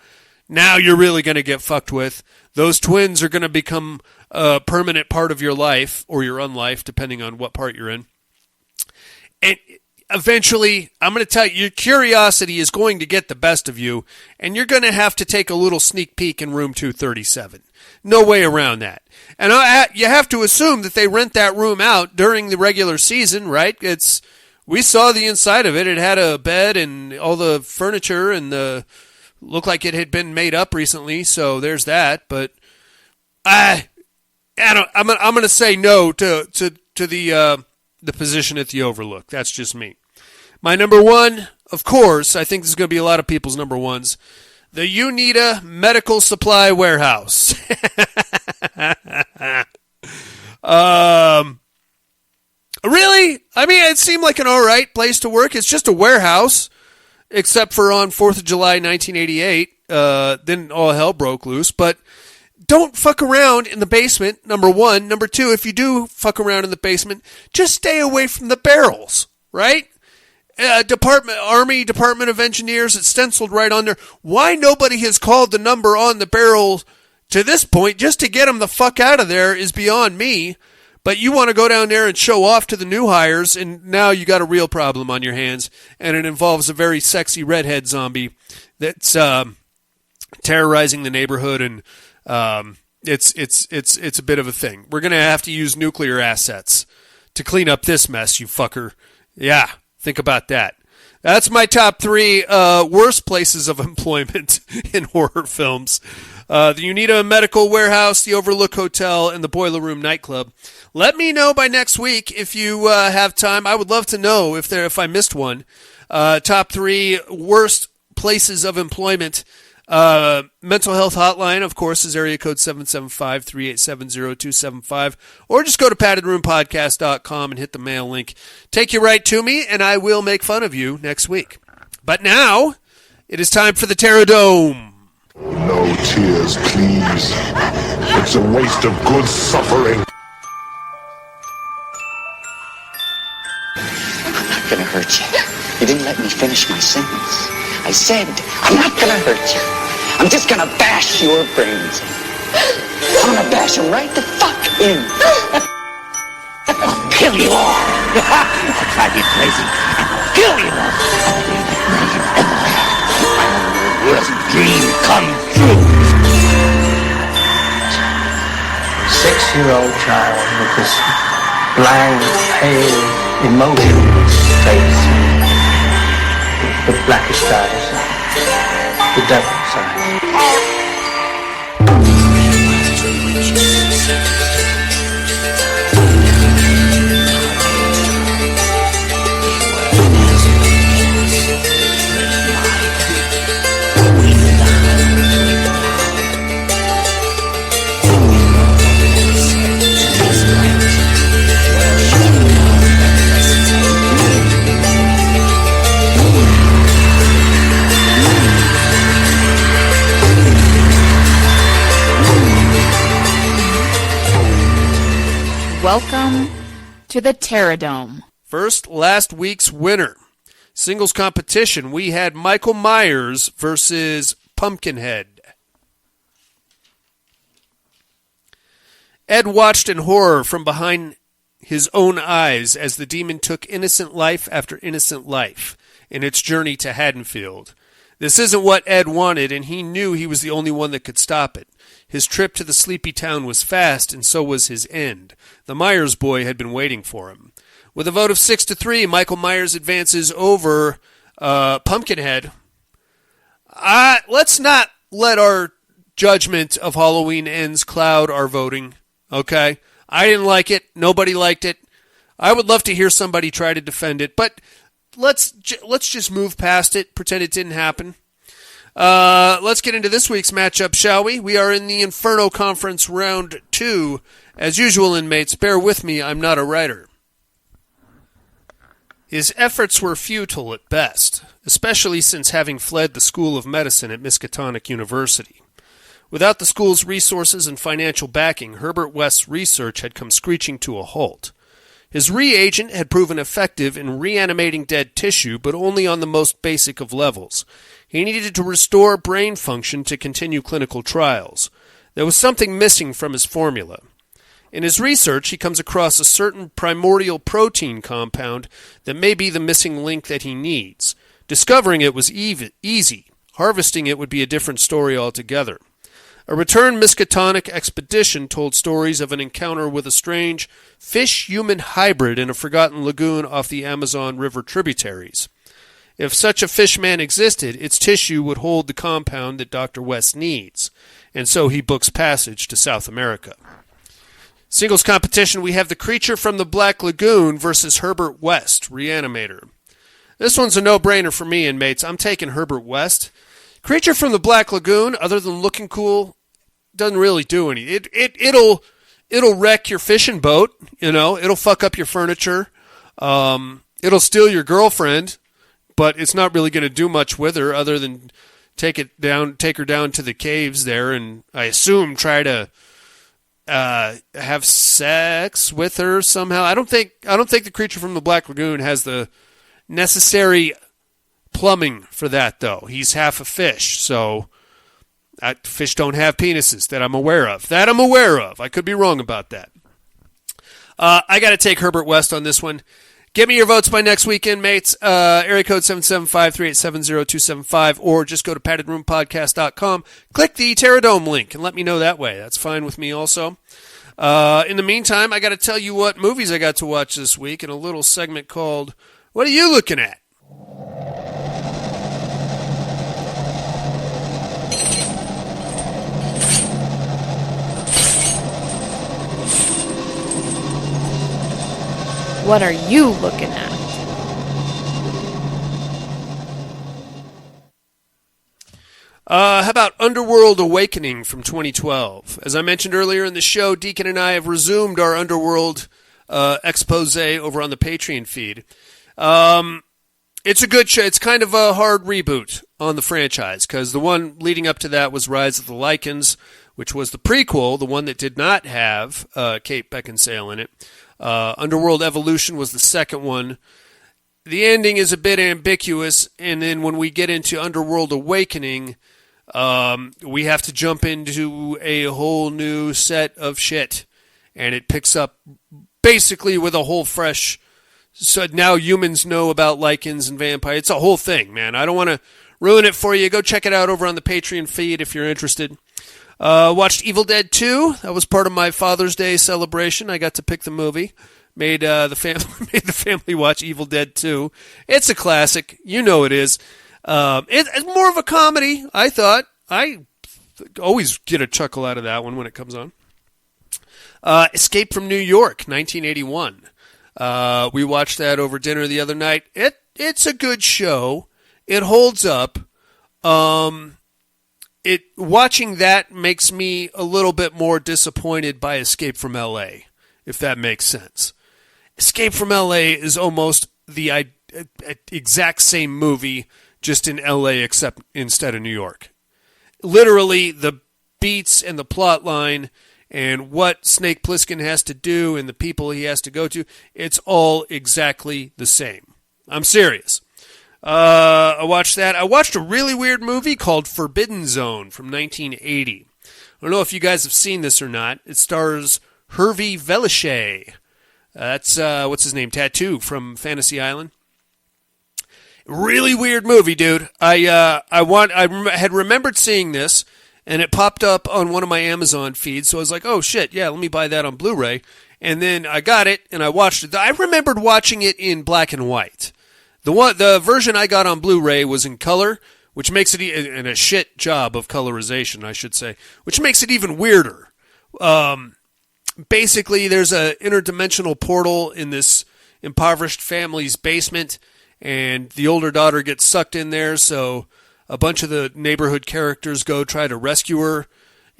now you're really going to get fucked with. Those twins are going to become a permanent part of your life, or your unlife, depending on what part you're in. And eventually, I'm going to tell you, your curiosity is going to get the best of you, and you're going to have to take a little sneak peek in room 237. No way around that. And you have to assume that they rent that room out during the regular season, right? We saw the inside of it. It had a bed and all the furniture, and looked like it had been made up recently, so there's that. But I'm going to say no to the position at the Overlook. That's just me. My number 1, of course, I think this is going to be a lot of people's number 1s, the Unita Medical Supply Warehouse. Really? I mean, it seemed like an alright place to work. It's just a warehouse, except for on 4th of July, 1988. Then all hell broke loose. But don't fuck around in the basement, number 1. Number 2, if you do fuck around in the basement, just stay away from the barrels, right? Army Department of Engineers, it's stenciled right on there. Why nobody has called the number on the barrel to this point just to get them the fuck out of there is beyond me. But you want to go down there and show off to the new hires, and now you got a real problem on your hands, and it involves a very sexy redhead zombie that's terrorizing the neighborhood, and it's a bit of a thing. We're going to have to use nuclear assets to clean up this mess, you fucker. Yeah, think about that. That's my top 3 worst places of employment in horror films. The Unita Medical Warehouse, the Overlook Hotel, and the Boiler Room Nightclub. Let me know by next week if you have time. I would love to know if I missed one. Top 3 worst places of employment. Mental health hotline, of course, is area code 775-387-0275. Or just go to paddedroompodcast.com and hit the mail link. Take you right to me, and I will make fun of you next week. But now, it is time for the Terradome. No tears, please. It's a waste of good suffering. I'm not gonna hurt you. You didn't let me finish my sentence. I said, I'm not gonna hurt you. I'm just gonna bash your brains in. I'm gonna bash them right the fuck in. I'll kill you all. I'll drive you crazy. I'll kill you all. My worst dream come true. 6-year-old child with this blank, pale, emotionless face. The blackish eyes. The devil's eyes. Welcome to the Terradome. First, last week's winner. Singles competition, we had Michael Myers versus Pumpkinhead. Ed watched in horror from behind his own eyes as the demon took innocent life after innocent life in its journey to Haddonfield. This isn't what Ed wanted, and he knew he was the only one that could stop it. His trip to the sleepy town was fast, and so was his end. The Myers boy had been waiting for him. With a vote of 6-3, Michael Myers advances over Pumpkinhead. Let's not let our judgment of Halloween Ends cloud our voting, okay? I didn't like it. Nobody liked it. I would love to hear somebody try to defend it, but let's just move past it, pretend it didn't happen. Let's get into this week's matchup, shall we? We are in the Inferno Conference Round 2. As usual, inmates, bear with me, I'm not a writer. His efforts were futile at best, especially since having fled the School of Medicine at Miskatonic University. Without the school's resources and financial backing, Herbert West's research had come screeching to a halt. His reagent had proven effective in reanimating dead tissue, but only on the most basic of levels. He needed to restore brain function to continue clinical trials. There was something missing from his formula. In his research, he comes across a certain primordial protein compound that may be the missing link that he needs. Discovering it was easy. Harvesting it would be a different story altogether. A returned Miskatonic expedition told stories of an encounter with a strange fish-human hybrid in a forgotten lagoon off the Amazon River tributaries. If such a fishman existed, its tissue would hold the compound that Dr. West needs, and so he books passage to South America. Singles competition, we have the Creature from the Black Lagoon versus Herbert West, Reanimator. This one's a no-brainer for me, inmates. I'm taking Herbert West. Creature from the Black Lagoon, other than looking cool, doesn't really do anything. It'll wreck your fishing boat, it'll fuck up your furniture. It'll steal your girlfriend, but it's not really going to do much with her other than take her down to the caves there, and I assume try to have sex with her somehow. I don't think the Creature from the Black Lagoon has the necessary plumbing for that, though. He's half a fish, so fish don't have penises that I'm aware of. I could be wrong about that. I got to take Herbert West on this one. Get me your votes by next weekend, mates. Area code 775-387-0275, or just go to paddedroompodcast.com. Click the Terradome link and let me know that way. That's fine with me also. In the meantime, I got to tell you what movies I got to watch this week in a little segment called What Are You Looking At? What are you looking at? How about Underworld Awakening from 2012? As I mentioned earlier in the show, Deacon and I have resumed our Underworld expose over on the Patreon feed. It's a good show. It's kind of a hard reboot on the franchise, because the one leading up to that was Rise of the Lycans, which was the prequel, the one that did not have Kate Beckinsale in it. Underworld Evolution was the second one. The ending is a bit ambiguous, and then when we get into Underworld Awakening, we have to jump into a whole new set of shit, and it picks up basically with a whole fresh. So now humans know about lichens and vampires. It's a whole thing, man. I don't want to ruin it for you. Go check it out over on the Patreon feed if you're interested. Watched Evil Dead 2. That was part of my Father's Day celebration. I got to pick the movie. Made the family watch Evil Dead 2. It's a classic. You know it is. It's more of a comedy, I thought. I always get a chuckle out of that one when it comes on. Escape from New York, 1981. We watched that over dinner the other night. It's a good show. It holds up. Watching that makes me a little bit more disappointed by Escape from L.A., if that makes sense. Escape from L.A. is almost the exact same movie, just in L.A. except instead of New York. Literally, the beats and the plot line and what Snake Plissken has to do and the people he has to go to, it's all exactly the same. I'm serious. I watched that. I watched a really weird movie called Forbidden Zone from 1980. I don't know if you guys have seen this or not. It stars Hervé Villechaize. That's, what's his name? Tattoo from Fantasy Island. Really weird movie, dude. I had remembered seeing this, and it popped up on one of my Amazon feeds, so I was like, oh shit, yeah, let me buy that on Blu-ray. And then I got it, and I watched it. I remembered watching it in black and white. The version I got on Blu-ray was in color, which makes it, and a shit job of colorization, I should say, which makes it even weirder. Basically, there's an interdimensional portal in this impoverished family's basement, and the older daughter gets sucked in there, so a bunch of the neighborhood characters go try to rescue her,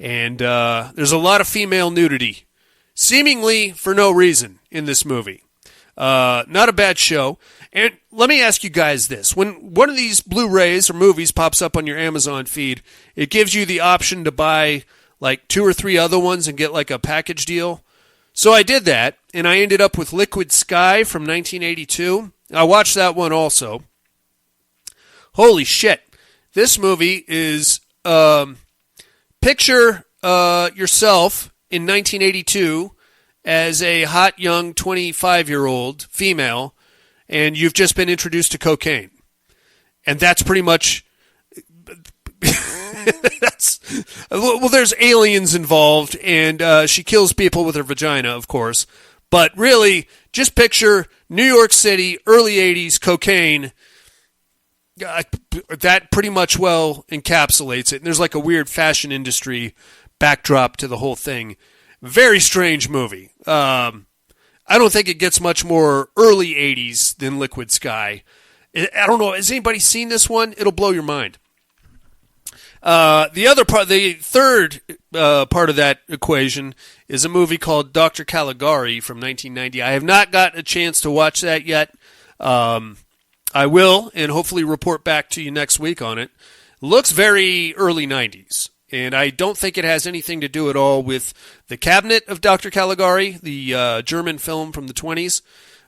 and there's a lot of female nudity, seemingly for no reason in this movie. Not a bad show. And let me ask you guys this. When one of these Blu-rays or movies pops up on your Amazon feed, it gives you the option to buy like 2 or 3 other ones and get like a package deal. So I did that, and I ended up with Liquid Sky from 1982. I watched that one also. Holy shit. This movie is, picture yourself in 1982 as a hot young 25-year-old female, and you've just been introduced to cocaine. And that's pretty much... well, there's aliens involved, and she kills people with her vagina, of course. But really, just picture New York City, early 80s, cocaine. That pretty much well encapsulates it. And there's like a weird fashion industry backdrop to the whole thing. Very strange movie. I don't think it gets much more early 80s than Liquid Sky. I don't know. Has anybody seen this one? It'll blow your mind. The third part of that equation is a movie called Dr. Caligari from 1990. I have not got a chance to watch that yet. I will, and hopefully report back to you next week on it. Looks very early 90s, and I don't think it has anything to do at all with The Cabinet of Dr. Caligari, the German film from the 20s.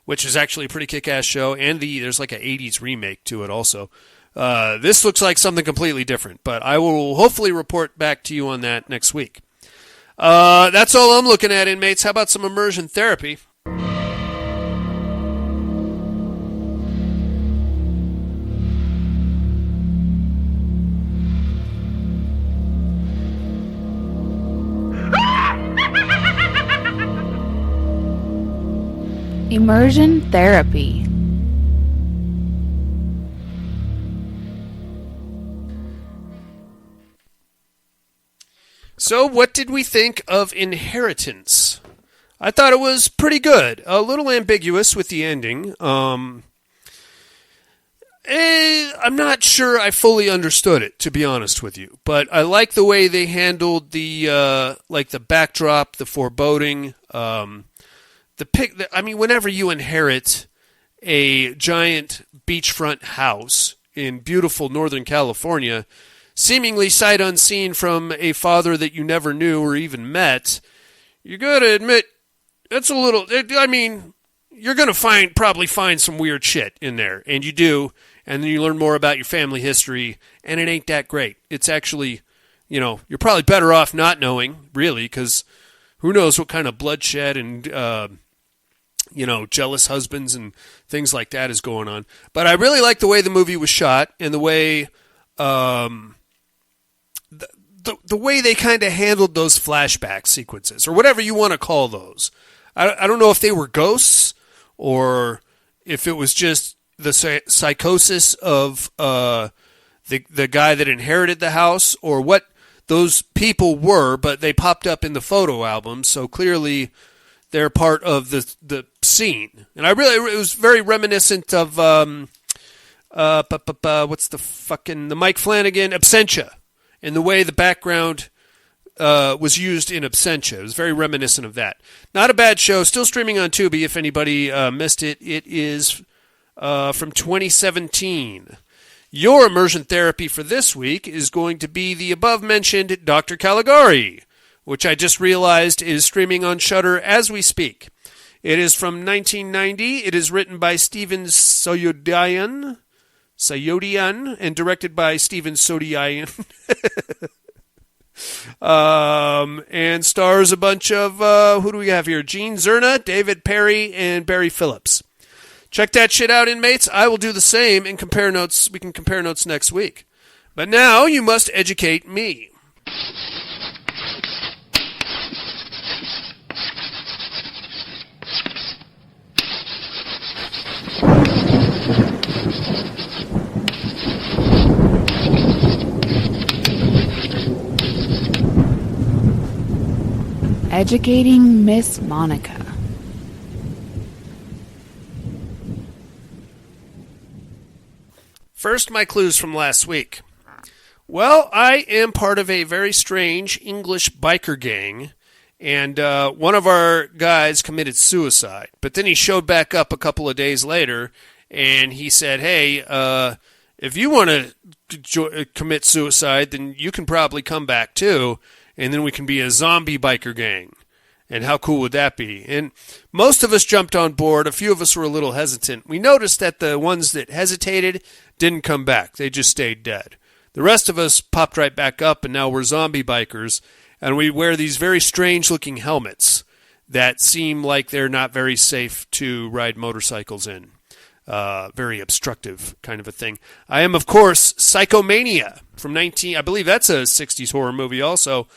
which is actually a pretty kick-ass show, and there's like an 80s remake to it also. This looks like something completely different, but I will hopefully report back to you on that next week. That's all I'm looking at, inmates. How about some immersion therapy? Immersion therapy. So, what did we think of Inheritance? I thought it was pretty good. A little ambiguous with the ending. I'm not sure I fully understood it, to be honest with you. But I like the way they handled the backdrop, the foreboding. Whenever you inherit a giant beachfront house in beautiful Northern California, seemingly sight unseen from a father that you never knew or even met, you got to admit that's a little. You're going to probably find some weird shit in there, and you do, and then you learn more about your family history, and it ain't that great. It's actually, you're probably better off not knowing, really, because who knows what kind of bloodshed and jealous husbands and things like that is going on. But I really like the way the movie was shot and the way the way they kind of handled those flashback sequences, or whatever you want to call those. I don't know if they were ghosts or if it was just the psychosis of the guy that inherited the house, or what those people were, but they popped up in the photo album, so clearly they're part of the scene. And it was very reminiscent of the Mike Flanagan Absentia, and the way the background was used in Absentia. It was very reminiscent of that. Not a bad show. Still streaming on Tubi if anybody missed it. It is from 2017. Your immersion therapy for this week is going to be the above-mentioned Dr. Caligari, which I just realized is streaming on Shudder as we speak. It is from 1990. It is written by Steven Sayodian, and directed by Steven Sodian. And stars a bunch of, who do we have here? Gene Zerna, David Perry, and Barry Phillips. Check that shit out, inmates. I will do the same and compare notes. We can compare notes next week. But now you must educate me. Educating Miss Monica. First, my clues from last week. Well, I am part of a very strange English biker gang, and one of our guys committed suicide. But then he showed back up a couple of days later, and he said, hey, if you want to commit suicide, then you can probably come back too, and then we can be a zombie biker gang. And how cool would that be? And most of us jumped on board. A few of us were a little hesitant. We noticed that the ones that hesitated didn't come back. They just stayed dead. The rest of us popped right back up, and now we're zombie bikers. And we wear these very strange-looking helmets that seem like they're not very safe to ride motorcycles in. Very obstructive kind of a thing. I am, of course, Psychomania from I believe that's a 60s horror movie also.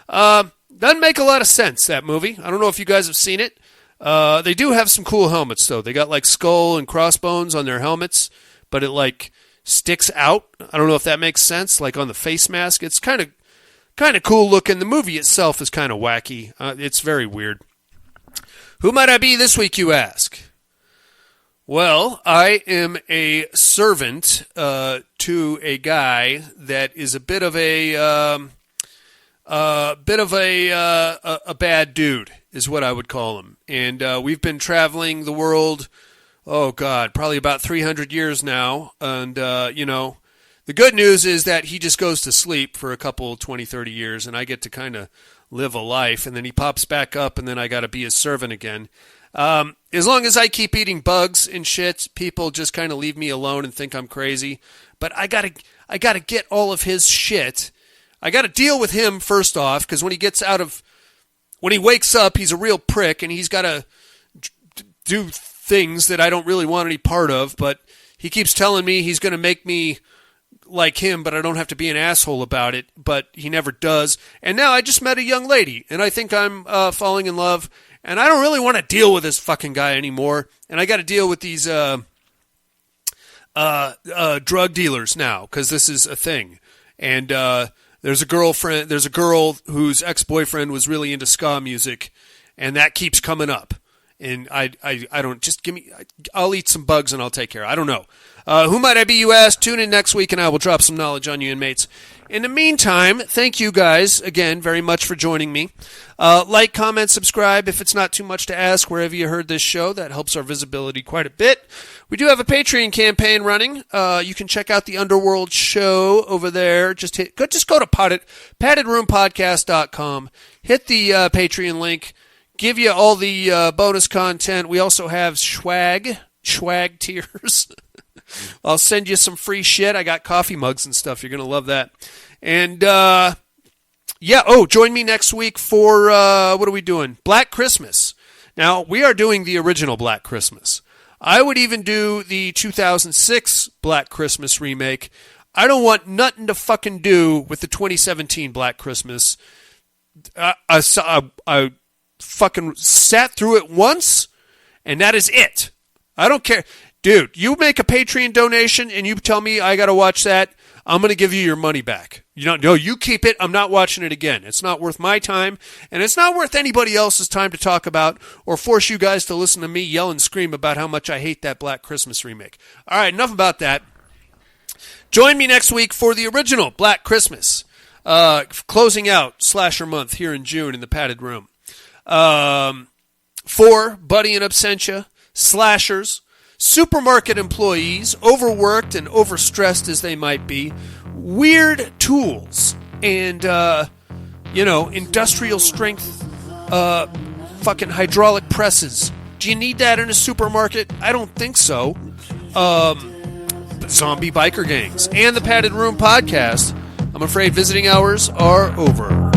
Doesn't make a lot of sense, that movie. I don't know if you guys have seen it. They do have some cool helmets, though. They got, like, skull and crossbones on their helmets, but it, like, sticks out. I don't know if that makes sense, like on the face mask. It's kind of cool looking. The movie itself is kind of wacky. It's very weird. Who might I be this week, you ask? Well, I am a servant to a guy that is a bit of a bad dude, is what I would call him. And we've been traveling the world, oh God, probably about 300 years now. And, the good news is that he just goes to sleep for a couple, 20, 30 years, and I get to kind of live a life. And then he pops back up, and then I got to be his servant again. As long as I keep eating bugs and shit, people just kind of leave me alone and think I'm crazy. But I gotta get all of his shit. I gotta deal with him first off, because when he wakes up, he's a real prick, and he's gotta do things that I don't really want any part of. But he keeps telling me he's gonna make me like him, but I don't have to be an asshole about it, but he never does. And now I just met a young lady, and I think I'm falling in love, and I don't really want to deal with this fucking guy anymore, and I got to deal with these drug dealers now, because this is a thing. And there's a girl whose ex-boyfriend was really into ska music, and that keeps coming up. And I don't, just give me, I'll eat some bugs and I'll take care. I don't know. Who might I be, you ask? Tune in next week and I will drop some knowledge on you, inmates. In the meantime, thank you guys again very much for joining me. Like, comment, subscribe if it's not too much to ask wherever you heard this show. That helps our visibility quite a bit. We do have a Patreon campaign running. You can check out the Underworld show over there. Just go to paddedroompodcast.com. Hit the Patreon link. Give you all the bonus content. We also have swag tiers. I'll send you some free shit. I got coffee mugs and stuff. You're going to love that. And, join me next week for, what are we doing? Black Christmas. Now, we are doing the original Black Christmas. I would even do the 2006 Black Christmas remake. I don't want nothing to fucking do with the 2017 Black Christmas. I fucking sat through it once, and that is it. I don't care. Dude, you make a Patreon donation and you tell me I got to watch that, I'm going to give you your money back. No, you keep it. I'm not watching it again. It's not worth my time, and it's not worth anybody else's time to talk about or force you guys to listen to me yell and scream about how much I hate that Black Christmas remake. All right, enough about that. Join me next week for the original Black Christmas, closing out Slasher Month here in June in the Padded Room. For Buddy and Absentia, slashers, supermarket employees, overworked and overstressed as they might be, weird tools, and, industrial strength, fucking hydraulic presses. Do you need that in a supermarket? I don't think so. Zombie biker gangs and the Padded Room podcast. I'm afraid visiting hours are over.